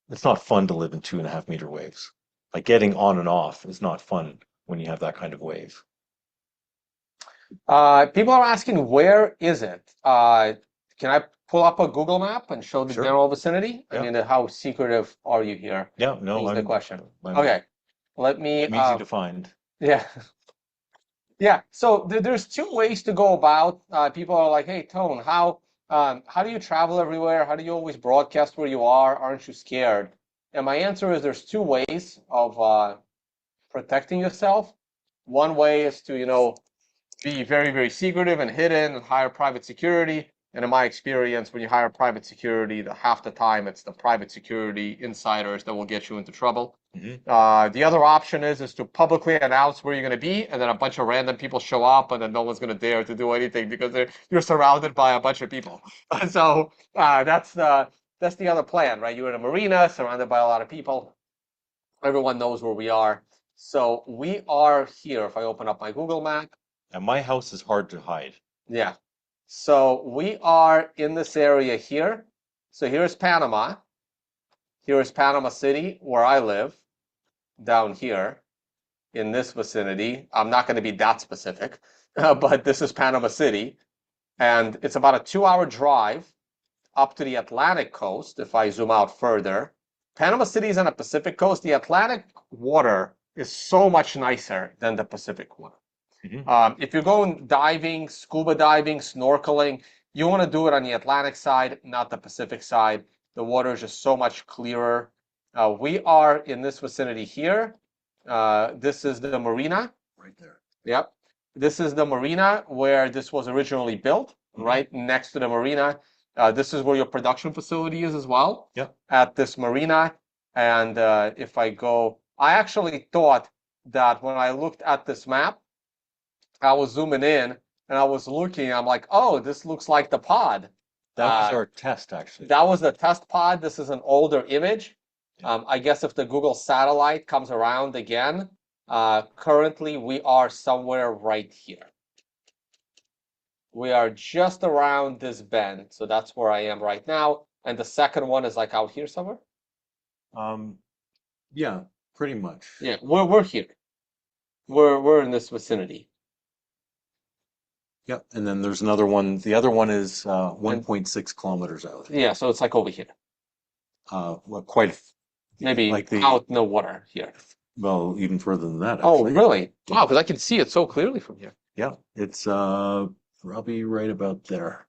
it's not fun to live in 2.5 meter waves. Like getting on and off is not fun when you have that kind of wave. People are asking, where is it? Can I pull up a Google map and show the Sure. general vicinity? I Yeah. mean, how secretive are you here? Yeah. No, Is the question. I'm Okay, let me, I'm easy to find. yeah. Yeah, so there's two ways to go about. People are like, "Hey, Tone, how do you travel everywhere? How do you always broadcast where you are? Aren't you scared?" And my answer is there's two ways of protecting yourself. One way is to, be very, very secretive and hidden and hire private security. And in my experience, when you hire private security, half the time it's the private security insiders that will get you into trouble. Hmm. The other option is to publicly announce where you're going to be, and then a bunch of random people show up, and then no one's going to dare to do anything because you're surrounded by a bunch of people. So that's the other plan, right? You're in a marina surrounded by a lot of people. Everyone knows where we are. So we are here. If I open up my Google map, And my house is hard to hide. yeah. So we are in this area here. So here's Panama. Here's Panama City, where I live, down here in this vicinity. I'm not going to be that specific, but this is Panama City. And it's about a 2 hour drive up to the Atlantic coast if I zoom out further. Panama City is on the Pacific coast. The Atlantic water is so much nicer than the Pacific water. Hmm. If you're going diving, scuba diving, snorkeling, you want to do it on the Atlantic side, not the Pacific side. The water is just so much clearer. We are in this vicinity here. This is the marina. Right there. Yep. This is the marina where this was originally built, right next to the marina. This is where your production facility is as well. Yep. At this marina. And if I go, I actually thought that when I looked at this map, I was zooming in and I was looking, I'm like, oh, this looks like the pod. That was our test, actually. That was the test pod. This is an older image. Yeah. I guess if the Google satellite comes around again, currently we are somewhere right here. We are just around this bend. So that's where I am right now. And the second one is like out here somewhere. Um, yeah, pretty much. Yeah, we're here. We're in this vicinity. Yep. And then there's another one. The other one is And 1.6 kilometers out. yeah, so it's like over here. Well, quite Maybe like the, out in the water here. well, even further than that, Oh, actually. really? Wow, because I can see it so clearly from here. Yeah, it's probably right about there.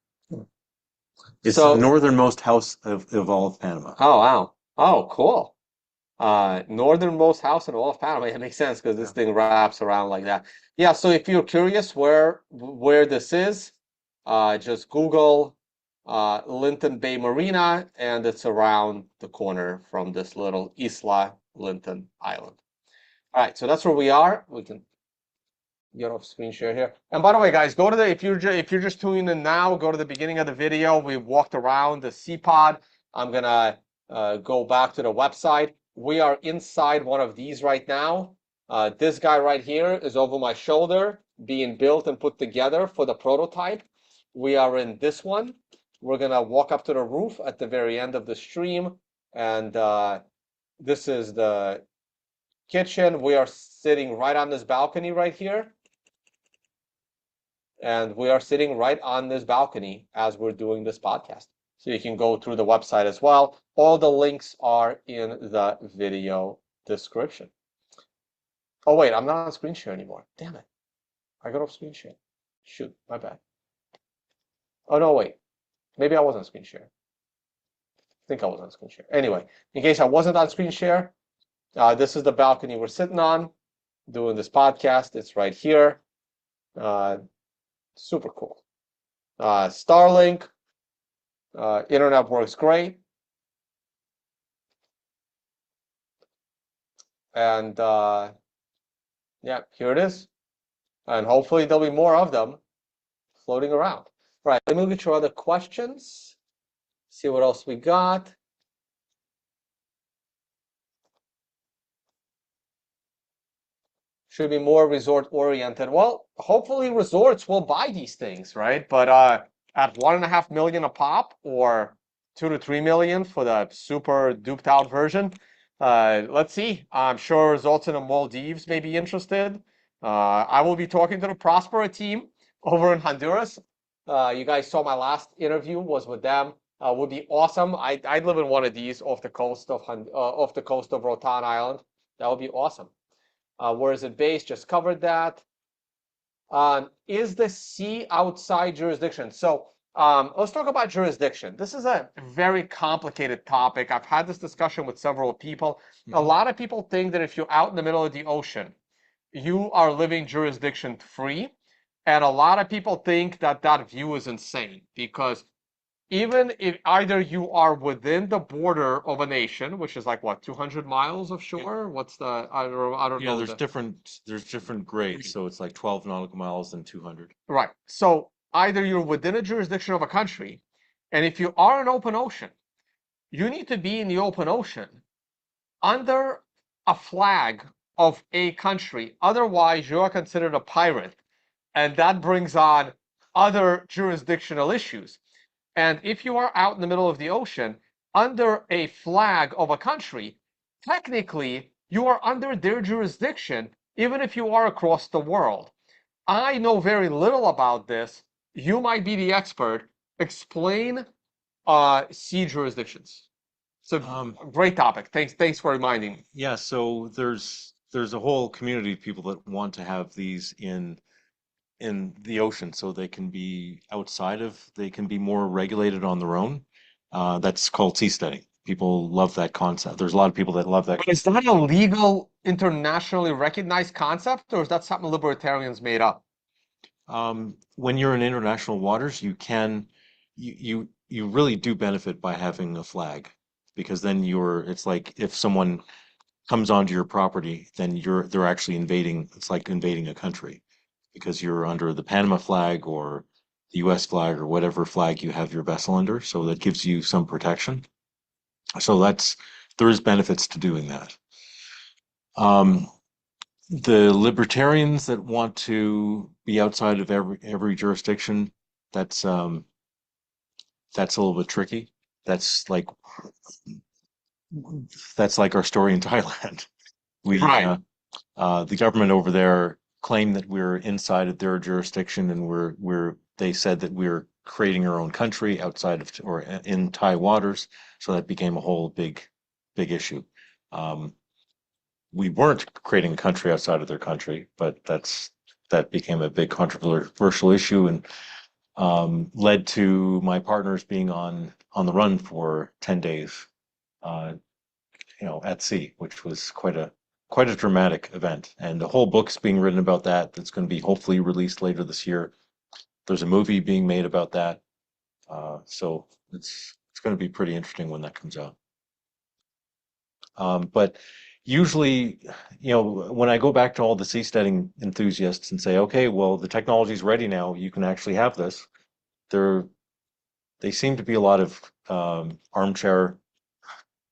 It's the So, northernmost house of all of Panama. oh wow. Oh, cool. Northernmost house in all of Panama. It makes sense because this Yeah. thing wraps around like that. Yeah, so if you're curious where this is, just Google Linton Bay Marina, and it's around the corner from this little Isla Linton Island. All right, so that's where we are. We can get off screen share here. And by the way, guys, go to the if you're just tuning in now, go to the beginning of the video. We walked around the sea pod. I'm gonna go back to the website. We are inside one of these right now. This guy right here is over my shoulder, being built and put together for the prototype. We are in this one. We're gonna walk up to the roof at the very end of the stream, and this is the kitchen. We are sitting right on this balcony right here. And we are sitting right on this balcony as we're doing this podcast. So you can go through the website as well. All the links are in the video description. Oh, wait, I'm not on screen share anymore. Damn it. I got off screen share. Shoot, my bad. Oh, no, wait. Maybe I was on screen share. I think I was on screen share. Anyway, in case I wasn't on screen share, this is the balcony we're sitting on doing this podcast. It's right here. Super cool. Starlink, internet works great. And yeah, here it is. And hopefully there'll be more of them floating around. Right, let me look at your other questions. See what else we got. Should be more resort oriented. Well, hopefully resorts will buy these things, right? But at 1.5 million a pop, or 2 to 3 million for the super duped out version. Let's see. I'm sure resorts in the Maldives may be interested. I will be talking to the Prospera team over in Honduras. You guys saw my last interview was with them. Would be awesome. I'd live in one of these off the coast of Rotan Island. That would be awesome. Where is it based? Just covered that. Is the sea outside jurisdiction? So let's talk about jurisdiction. This is a very complicated topic. I've had this discussion with several people. A Mhm. lot of people think that if you're out in the middle of the ocean, you are living jurisdiction free. And a lot of people think that that view is insane because even if either you are within the border of a nation, which is like what, 200 miles of shore? What's the, I don't Yeah, know the, there's different grades, so it's like 12 nautical miles and 200. right. So either you're within a jurisdiction of a country, and if you are in open ocean, you need to be in the open ocean under a flag of a country. Otherwise, you are considered a pirate. And that brings on other jurisdictional issues. And if you are out in the middle of the ocean under a flag of a country, technically you are under their jurisdiction, even if you are across the world. I know very little about this. You might be the expert. Explain sea jurisdictions. It's a Um, great topic. Thanks for reminding me. yeah, so there's a whole community of people that want to have these in the ocean so they can be they can be more regulated on their own. That's called seasteading. People love that concept. There's a lot of people that love that. But is that a legal, internationally recognized concept, or is that something libertarians made up? When you're in international waters, you really do benefit by having a flag because then it's like if someone comes onto your property, then they're actually invading. It's like invading a country because you're under the Panama flag or the U.S. flag or whatever flag you have your vessel under. So that gives you some protection. So there is benefits to doing that. Um, the libertarians that want to be outside of every jurisdiction, that's um, that's a little bit tricky. That's like that's like our story in Thailand. We Right. The government over there claimed that we're inside of their jurisdiction, and they said that we're creating our own country outside of or in Thai waters. So that became a whole big issue. Um, we weren't creating a country outside of their country, but that became a big controversial issue and led to my partners being on the run for 10 days, uh, at sea, which was quite a dramatic event. And the whole book's being written about that. That's going to be hopefully released later this year. There's a movie being made about that. So it's going to be pretty interesting when that comes out. But usually, when I go back to all the seasteading enthusiasts and say, okay, well, the technology's ready now, you can actually have this. There, they seem to be a lot of armchair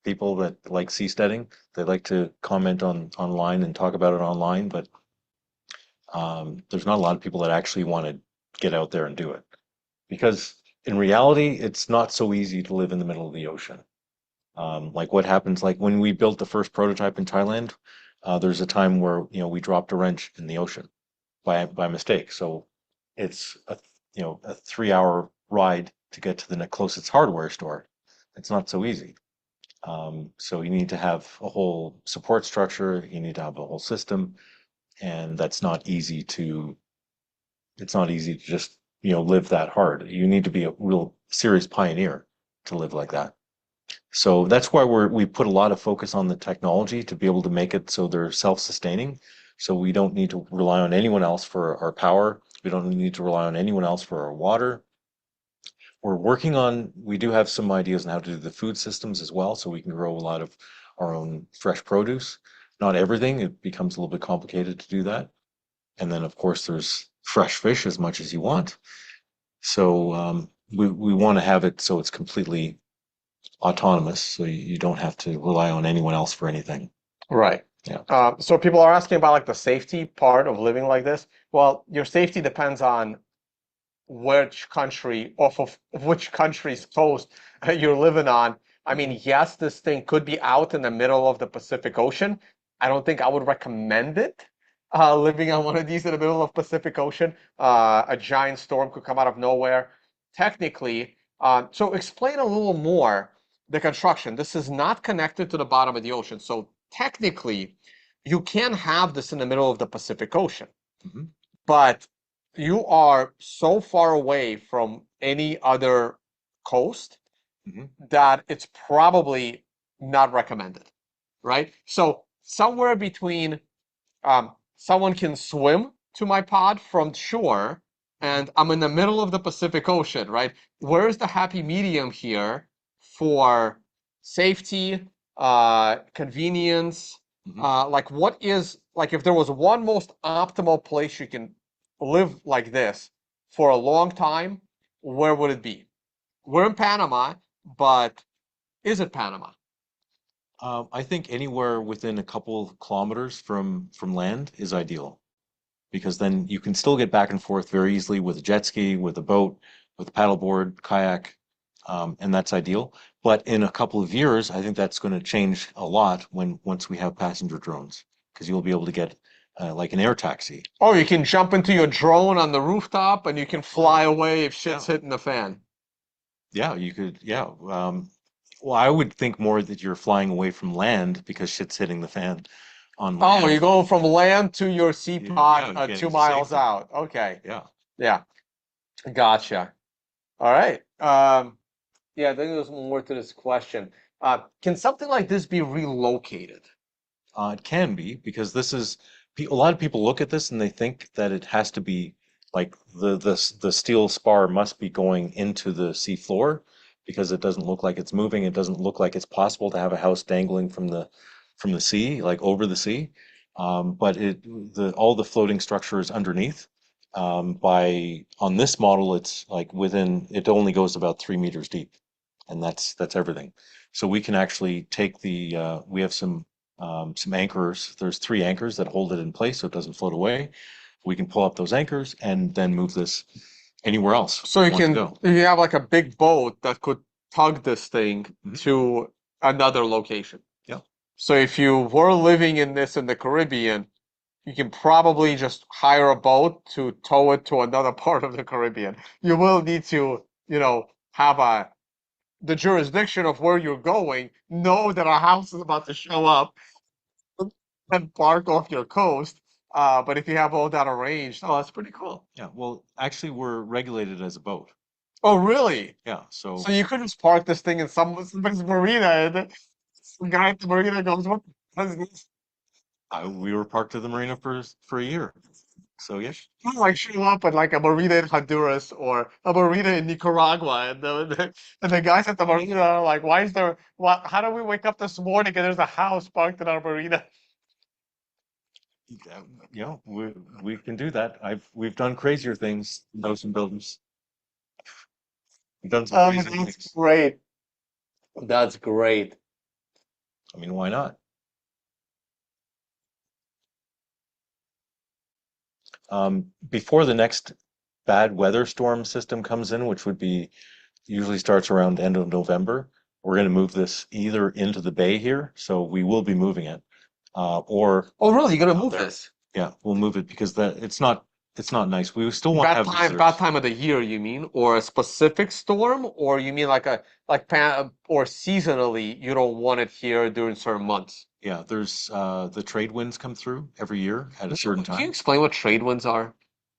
people that like seasteading. They like to comment online and talk about it online, but there's not a lot of people that actually want to get out there and do it because in reality, it's not so easy to live in the middle of the ocean. Like what happens, like when we built the first prototype in Thailand, there's a time where we dropped a wrench in the ocean by mistake. So it's a 3 hour ride to get to the closest hardware store. It's not so easy. So you need to have a whole support structure. You need to have a whole system, and it's not easy to just live that hard. You need to be a real serious pioneer to live like that. So that's why we put a lot of focus on the technology to be able to make it so they're self-sustaining. So we don't need to rely on anyone else for our power. We don't need to rely on anyone else for our water. We do have some ideas on how to do the food systems as well, so we can grow a lot of our own fresh produce. Not everything, it becomes a little bit complicated to do that. And then, of course, there's fresh fish as much as you want. So we want to have it so it's completely autonomous, so you don't have to rely on anyone else for anything. Right. Yeah. So people are asking about like the safety part of living like this. Well, your safety depends on which country, off of which country's coast you're living on. I mean, yes, this thing could be out in the middle of the Pacific Ocean. I don't think I would recommend it. Living on one of these in the middle of Pacific Ocean, a giant storm could come out of nowhere. Technically, so explain a little more the construction. This is not connected to the bottom of the ocean. So technically, you can have this in the middle of the Pacific Ocean, Mhm. but you are so far away from any other coast Hmm. that it's probably not recommended, right? So somewhere between someone can swim to my pod from shore, Hmm. and I'm in the middle of the Pacific Ocean, right? Where's the happy medium here for safety, convenience? Hmm. Like, what is like if there was one most optimal place you can live like this for a long time, where would it be? We're in Panama, but is it Panama? I think anywhere within a couple of kilometers from land is ideal because then you can still get back and forth very easily with a jet ski, with a boat, with a paddleboard, kayak, and that's ideal. But in a couple of years, I think that's going to change a lot when once we have passenger drones because you'll be able to get like an air taxi. Oh, you can jump into your drone on the rooftop and you can fly away if shit's Yeah, hitting the fan. yeah, you could, yeah. Well, I would think more that you're flying away from land because shit's hitting the fan on Oh, land. you're going from land to your sea Yeah, pod yeah, two getting to miles safety. out. Okay. Yeah. Yeah. Gotcha. All right. Yeah, I think there's more to this question. Can something like this be relocated? It can be because this is a lot of people look at this and they think that it has to be like the steel spar must be going into the sea floor because it doesn't look like it's moving. It doesn't look like it's possible to have a house dangling from the sea, like over the sea. But the all the floating structure is underneath. By on this model, it's like within it only goes about 3 meters deep, and that's everything. So we can actually take we have some anchors. There's three anchors that hold it in place so it doesn't float away. We can pull up those anchors and then move this anywhere else So we want to go. you have like a big boat that could tug this thing Hmm. to another location. Yeah. So if you were living in this in the Caribbean, you can probably just hire a boat to tow it to another part of the Caribbean. You will need to, have the jurisdiction of where you're going, know that a house is about to show up and park off your coast. But if you have all that arranged, oh, that's pretty cool. Yeah. Well, actually, we're regulated as a boat. Oh, really? Yeah. So So you could just park this thing in somebody's marina, and some guy at the marina goes, "What is this?" we were parked at the marina for a year. So yeah. You like show up at like a marina in Honduras or a marina in Nicaragua, and the guys at the marina are like, "Why is there? What? How do we wake up this morning and there's a house parked in our marina?" Yeah, yeah, we can do that. We've done crazier things in ocean buildings. We've done some crazy That's things. great. That's great. I mean, why not? Before the next bad weather storm system comes in, which would be usually starts around the end of November. We're going to move this either into the bay here, so we will be moving it, or Oh, really? You're gonna out move there. this? Yeah, we'll move it because that it's not nice. We still want to have Bad visitors. time of the year, you mean, or a specific storm, or you mean like or seasonally, you don't want it here during certain months? Yeah, there's the trade winds come through every year at a certain Can you time. explain what trade winds are?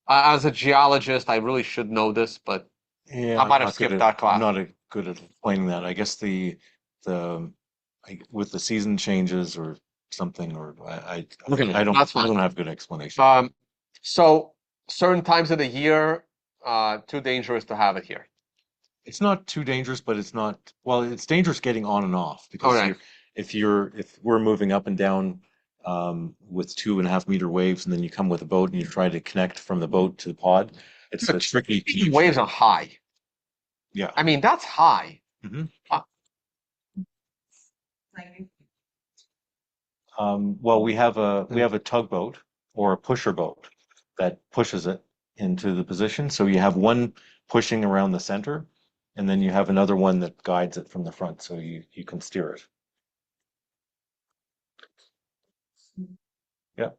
As a geologist, I really should know this, but Yeah, I might have skipped that I'm class. not good at explaining that. I guess the with the season changes or something, or Okay, that's I fine. don't have good explanation. Um, so certain times of the year, too dangerous to have it here. It's not too dangerous, but it's not, well, it's dangerous getting on and off because Okay. if we're moving up and down with 2.5 meter waves and then you come with a boat and you try to connect from the boat to the pod, it's a tricky Waves connection. are high. Yeah. I mean, that's high. Hmm. Uh, Well, we have a tugboat or a pusher boat that pushes it into the position. So you have one pushing around the center, and then you have another one that guides it from the front, so you can steer it. Yeah.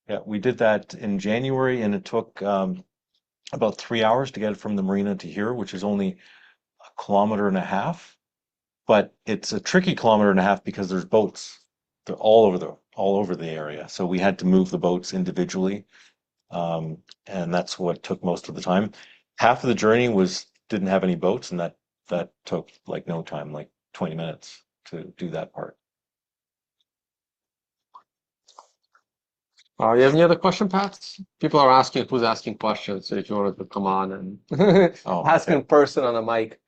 Yeah, we did that in January, and it took about 3 hours to get it from the marina to here, which is only a kilometer and a half. But it's a tricky kilometer and a half because there's boats. They're all over the area. So we had to move the boats individually. and that's what took most of the time. Half of the journey was didn't have any boats, and that took like no time, like 20 minutes to do that part. You have any other question, Pat? People are asking who's asking questions, so if you wanted to come on and Oh, ask okay. in person on a mic.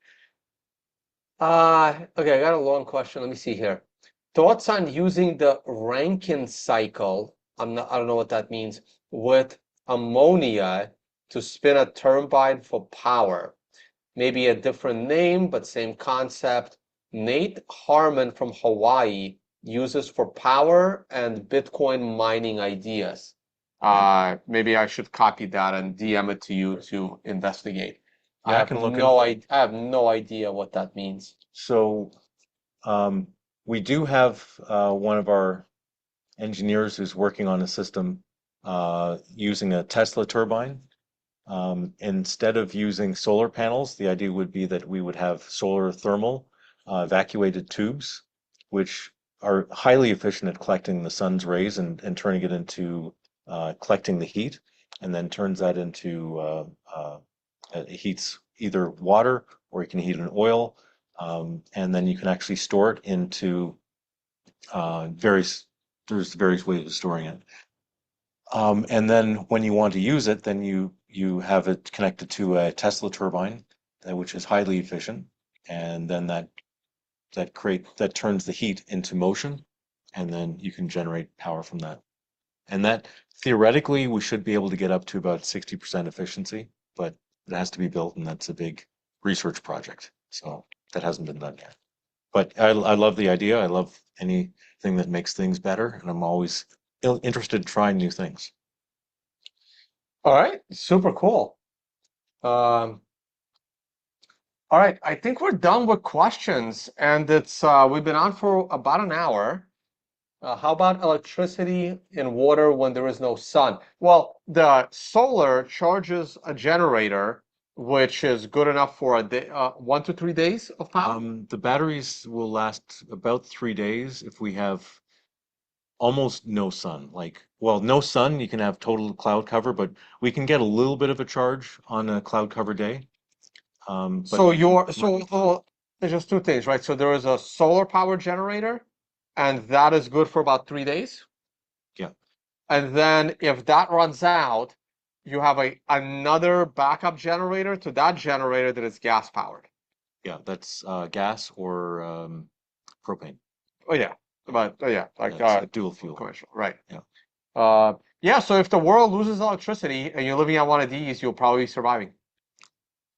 Okay, I got a long question. Let me see here. Thoughts on using the Rankine cycle, I don't know what that means, with ammonia to spin a turbine for power. Maybe a different name, but same concept. Nate Harmon from Hawaii uses for power and Bitcoin mining ideas. Maybe I should copy that and DM it to you to investigate. Yeah, I can look into that. I have no idea what that means. So um, we do have one of our engineers who's working on a system using a Tesla turbine. Instead of using solar panels, the idea would be that we would have solar thermal evacuated tubes, which are highly efficient at collecting the sun's rays and turning it into collecting the heat, and then turns that into it heats either water or you can heat an oil, and then you can actually store it into various there's various ways of storing it. And then when you want to use it, then you have it connected to a Tesla turbine, which is highly efficient, and then that turns the heat into motion, and then you can generate power from that. And that theoretically we should be able to get up to about 60% efficiency, but it has to be built, and that's a big research project. So that hasn't been done yet. But I love the idea. I love anything that makes things better, and I'm always interested in trying new things. All right, super cool. Um, all right, I think we're done with questions, and it's we've been on for about an hour. How about electricity and water when there is no sun? Well, the solar charges a generator, which is good enough for a day, 1 to 3 days of power. The batteries will last about 3 days if we have almost no sun. Like, well, no sun, you can have total cloud cover, but we can get a little bit of a charge on a cloud cover day. But So your so there's just two things, right? So there is a solar power generator, and that is good for about 3 days. yeah, And then if that runs out, you have another backup generator to that generator that is gas powered. yeah, that's gas or propane. Oh yeah, but yeah, like That's a dual fuel. commercial, right? Yeah. Yeah. So if the world loses electricity and you're living on one of these, you'll probably be surviving.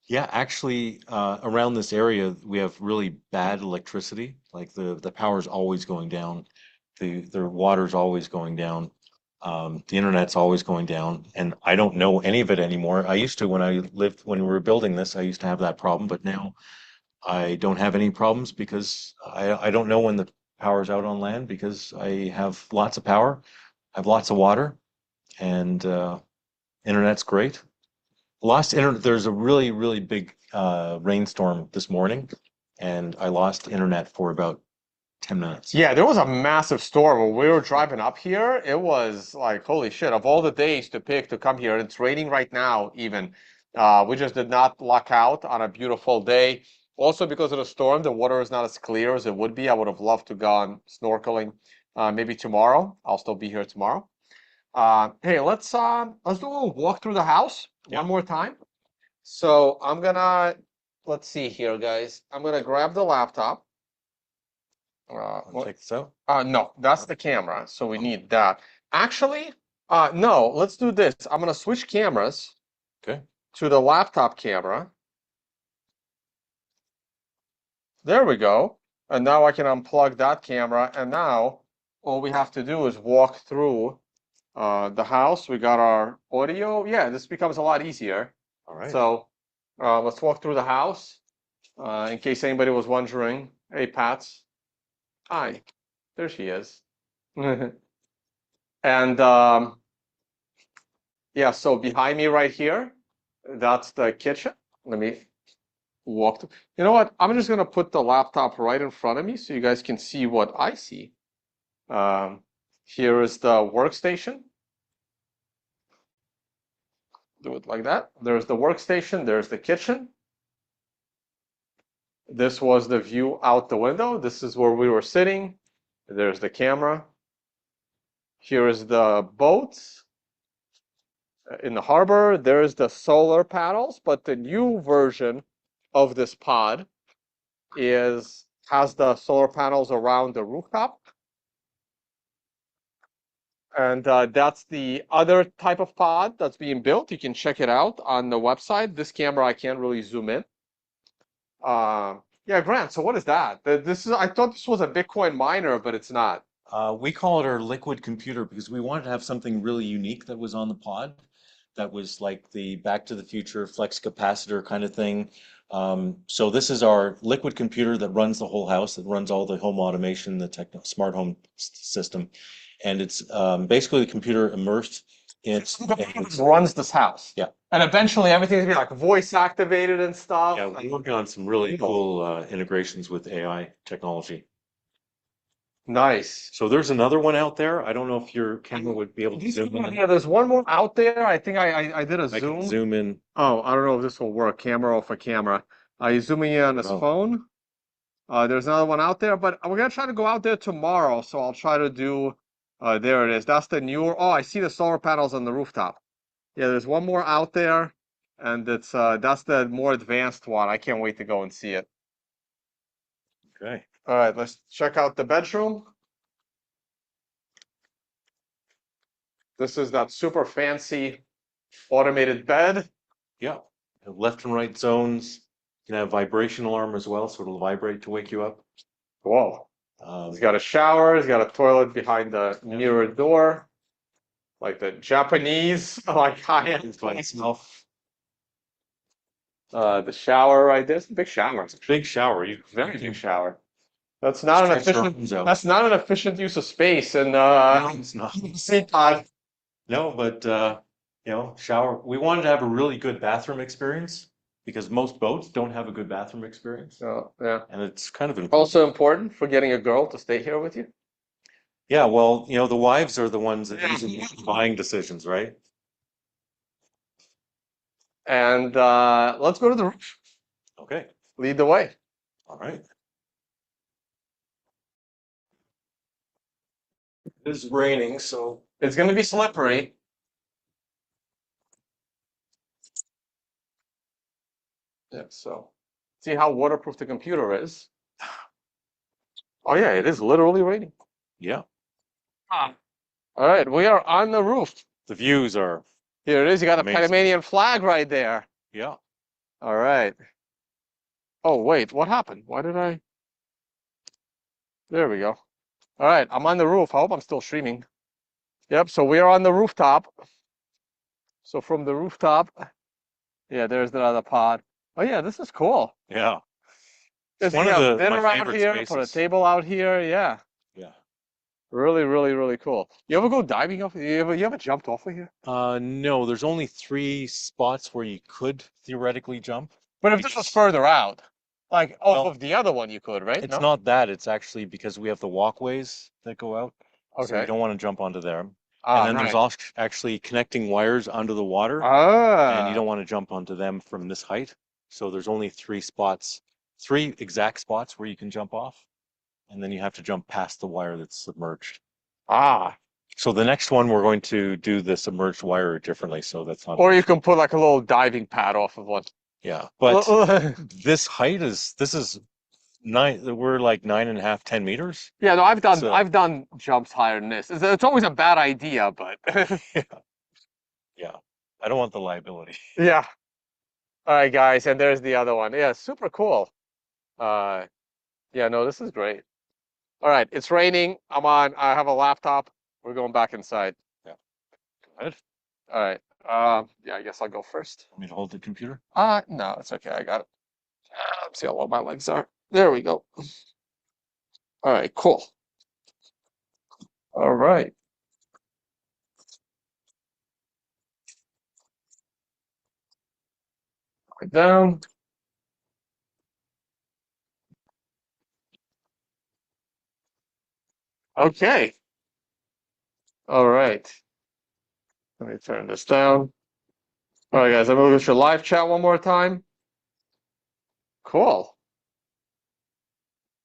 Yeah, actually, around this area, we have really bad electricity. Like the power's always going down, the water's always going down, the internet's always going down, and I don't know any of it anymore. I used to when we were building this, I used to have that problem, but now I don't have any problems because I don't know when the power's out on land because I have lots of power, I have lots of water, and internet's great. Lost internet. There's a really, really big rainstorm this morning, and I lost internet for about 10 minutes. Yeah, there was a massive storm when we were driving up here. It was like, holy shit, of all the days to pick to come here, it's raining right now, even. We just did not luck out on a beautiful day. Also, because of the storm, the water is not as clear as it would be. I would have loved to gone snorkeling maybe tomorrow. I'll still be here tomorrow. Hey, let's do a little walk through the house Yeah, one more time. So let's see here, guys. I'm gonna grab the laptop. I'll What? check this out. No, that's the camera, so we need that. Actually, no, let's do this. I'm gonna switch cameras Okay. to the laptop camera. There we go. And now I can unplug that camera. And now all we have to do is walk through the house. We got our audio. Yeah, this becomes a lot easier. All right. So let's walk through the house. In case anybody was wondering. Hey, Pats. Hi. There she is. And yeah, so behind me right here, that's the kitchen. Let me walk through. You know what? I'm just gonna put the laptop right in front of me so you guys can see what I see. Um, Here is the workstation. do it like that. There's the workstation, there's the kitchen. This was the view out the window. This is where we were sitting. There's the camera. Here is the boat in the harbor. There's the solar panels, but the new version of this pod has the solar panels around the rooftop. And that's the other type of pod that's being built. You can check it out on the website. This camera, I can't really zoom in. Yeah, Grant, so what is that? I thought this was a Bitcoin miner, but it's not. We call it our liquid computer because we wanted to have something really unique that was on the pod that was like the Back to the Future flex capacitor kind of thing. So this is our liquid computer that runs the whole house, that runs all the home automation, the smart home system. And it's basically the computer immersed in Runs this house. Yeah. And eventually everything's gonna be like voice activated and stuff. Yeah, we're working on some really cool integrations with AI technology. Nice. So there's another one out there. I don't know if your camera would be able to zoom in. Yeah, there's one more out there. I think I did a I can zoom. zoom in. Oh, I don't know if this will work. Camera off a camera. He's zooming in on his Oh. phone. There's another one out there, but we're gonna try to go out there tomorrow. So I'll try to do. There it is. That's the newer. Oh, I see the solar panels on the rooftop. Yeah, there's one more out there, and that's the more advanced one. I can't wait to go and see it. Okay. All right, let's check out the bedroom. This is that super fancy automated bed. Yeah. Left and right zones. You can have vibration alarm as well, so it'll vibrate to wake you up. Whoa. He's got a shower. He's got a toilet behind the mirrored door, like the Japanese, like high-end by itself. The shower right there. It's a big shower. It's a big shower. You Very big shower. That's not an efficient. That's not an efficient use of space. And No, it's not. CPOD. No, but you know, shower. We wanted to have a really good bathroom experience because most boats don't have a good bathroom experience, Oh, yeah. and it's kind of important. Also important for getting a girl to stay here with you. Yeah, well, you know, the wives are the ones that usually make buying decisions, right? And let's go to the roof. Okay. Lead the way. All right. It is raining, so It's going to be slippery. Yeah, so see how waterproof the computer is. Oh yeah, it is literally raining. yeah, All right, we are on the roof. the views are Here it is. You got a amazing. Panamanian flag right there. Yeah. All right. Oh wait, what happened? Why did I? There we go. All right, I'm on the roof. I hope I'm still streaming. Yep, so we are on the rooftop. So from the rooftop, yeah, there's another pod. Oh yeah, this is cool. Yeah. It's one have of dinner my out favorite here, spaces. put a table out here. Yeah, Yeah. really, really, really cool. You ever go diving off? You ever jumped off of here? No, there's only 3 spots where you could theoretically jump. But if this was further out, like off Well, of the other one, you could, right? It's No? not that, it's actually because we have the walkways that go out. So Okay. you don't want to jump onto them. Ah, And then right. there's also actually connecting wires under the water, and you Ah, don't want to jump onto them from this height. So there's only 3 spots, 3 exact spots where you can jump off, and then you have to jump past the wire that's submerged. ah. So the next one we're going to do the submerged wire differently, so that's not. Or you can put like a little diving pad off of one. Yeah, but this height is 9. We're like 9.5, 10 meters. Yeah, no, So- I've done jumps higher than this. It's always a bad idea, but Yeah, I don't want the liability. yeah. All right, guys, and there's the other one. Yeah, super cool. Yeah, no, this is great. All right, it's raining. I have a laptop. We're going back inside. Yeah. Go ahead. All right. Yeah, I guess I'll go first. Want me to hold the computer? No, it's okay. I got it. Let's see how long my legs are. There we go. All right, cool. All right. Right down. Okay. All right. Let me turn this down. All right, guys, let me look at your live chat one more time. Cool.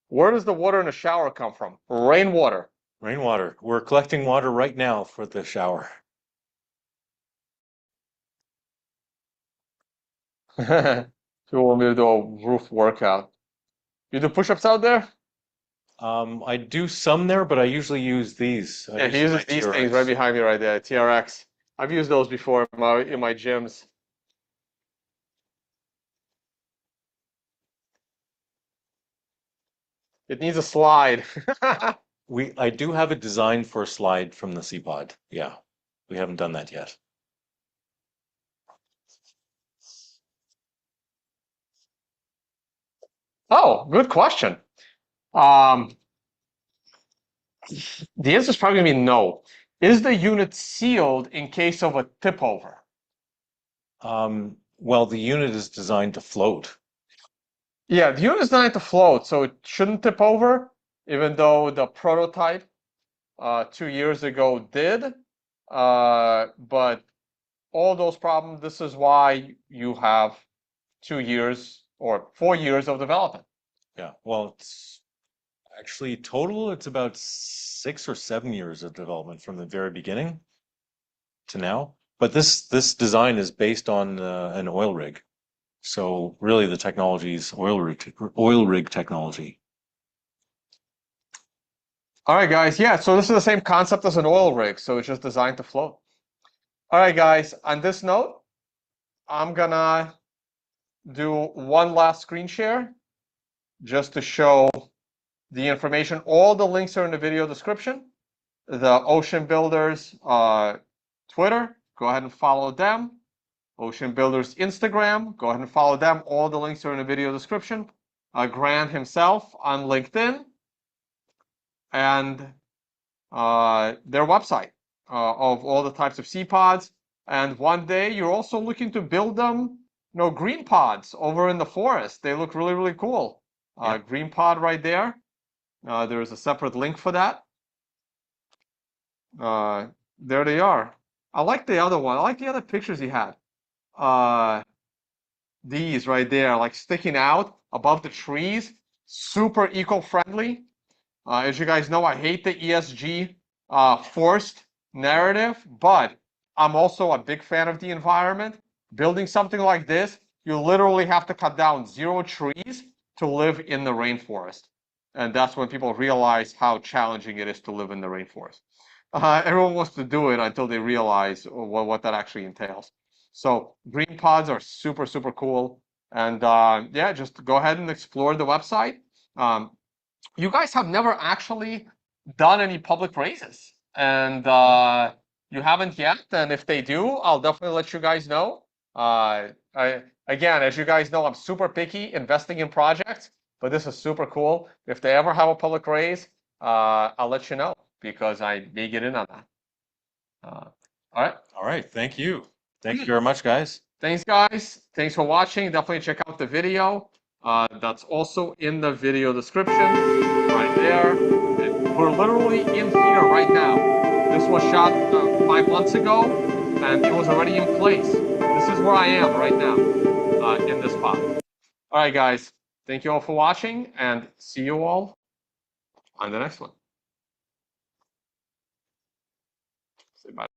Where does the water in the shower come from? Rainwater. Rainwater. We're collecting water right now for the shower. People want me to do a roof workout. You do push-ups out there? I do some there, but I usually use these. I Yeah, he use my uses these things right TRX. behind me right there, TRX. I've used those before in my gyms. It needs a slide. I do have a design for a slide from the Seapod. Yeah, we haven't done that yet. Oh, good question. Um, the answer is probably gonna be no. Is the unit sealed in case of a tip over? Well, the unit is designed to float. Yeah, the unit is designed to float, so it shouldn't tip over, even though the prototype 2 years ago did. But all those problems, this is why you have 2 years or 4 years of development. Yeah, well, it's actually total, it's about 6 or 7 years of development from the very beginning to now. But this design is based on an oil rig. So really the technology is oil rig technology. All right, guys. Yeah, so this is the same concept as an oil rig, so it's just designed to float. All right, guys. On this note, I'm gonna do one last screen share just to show the information. All the links are in the video description. The Ocean Builders Twitter, go ahead and follow them. Ocean Builders Instagram, go ahead and follow them. All the links are in the video description. Grant himself on LinkedIn and their website of all the types of sea pods. And one day you're also looking to build them, green pods over in the forest. They look really, really cool. Yeah. Green pod right there. There's a separate link for that. There they are. I like the other one. I like the other pictures he had. These right there, like sticking out above the trees, super eco-friendly. As you guys know, I hate the ESG forced narrative, but I'm also a big fan of the environment. Building something like this, you literally have to cut down 0 trees to live in the rainforest. And that's when people realize how challenging it is to live in the rainforest. Everyone wants to do it until they realize what that actually entails. So green pods are super, super cool. And yeah, just go ahead and explore the website. You guys have never actually done any public raises, and you haven't yet. And if they do, I'll definitely let you guys know. Again, as you guys know, I'm super picky investing in projects, but this is super cool. If they ever have a public raise, I'll let you know because I may get in on that. All right. All right. Thank you. Thank you very much, guys. Thanks, guys. Thanks for watching. Definitely check out the video. That's also in the video description right there. And we're literally in here right now. This was shot 5 months ago, and it was already in place. This is where I am right now in this spot. All right, guys. Thank you all for watching, and see you all on the next one. Say bye.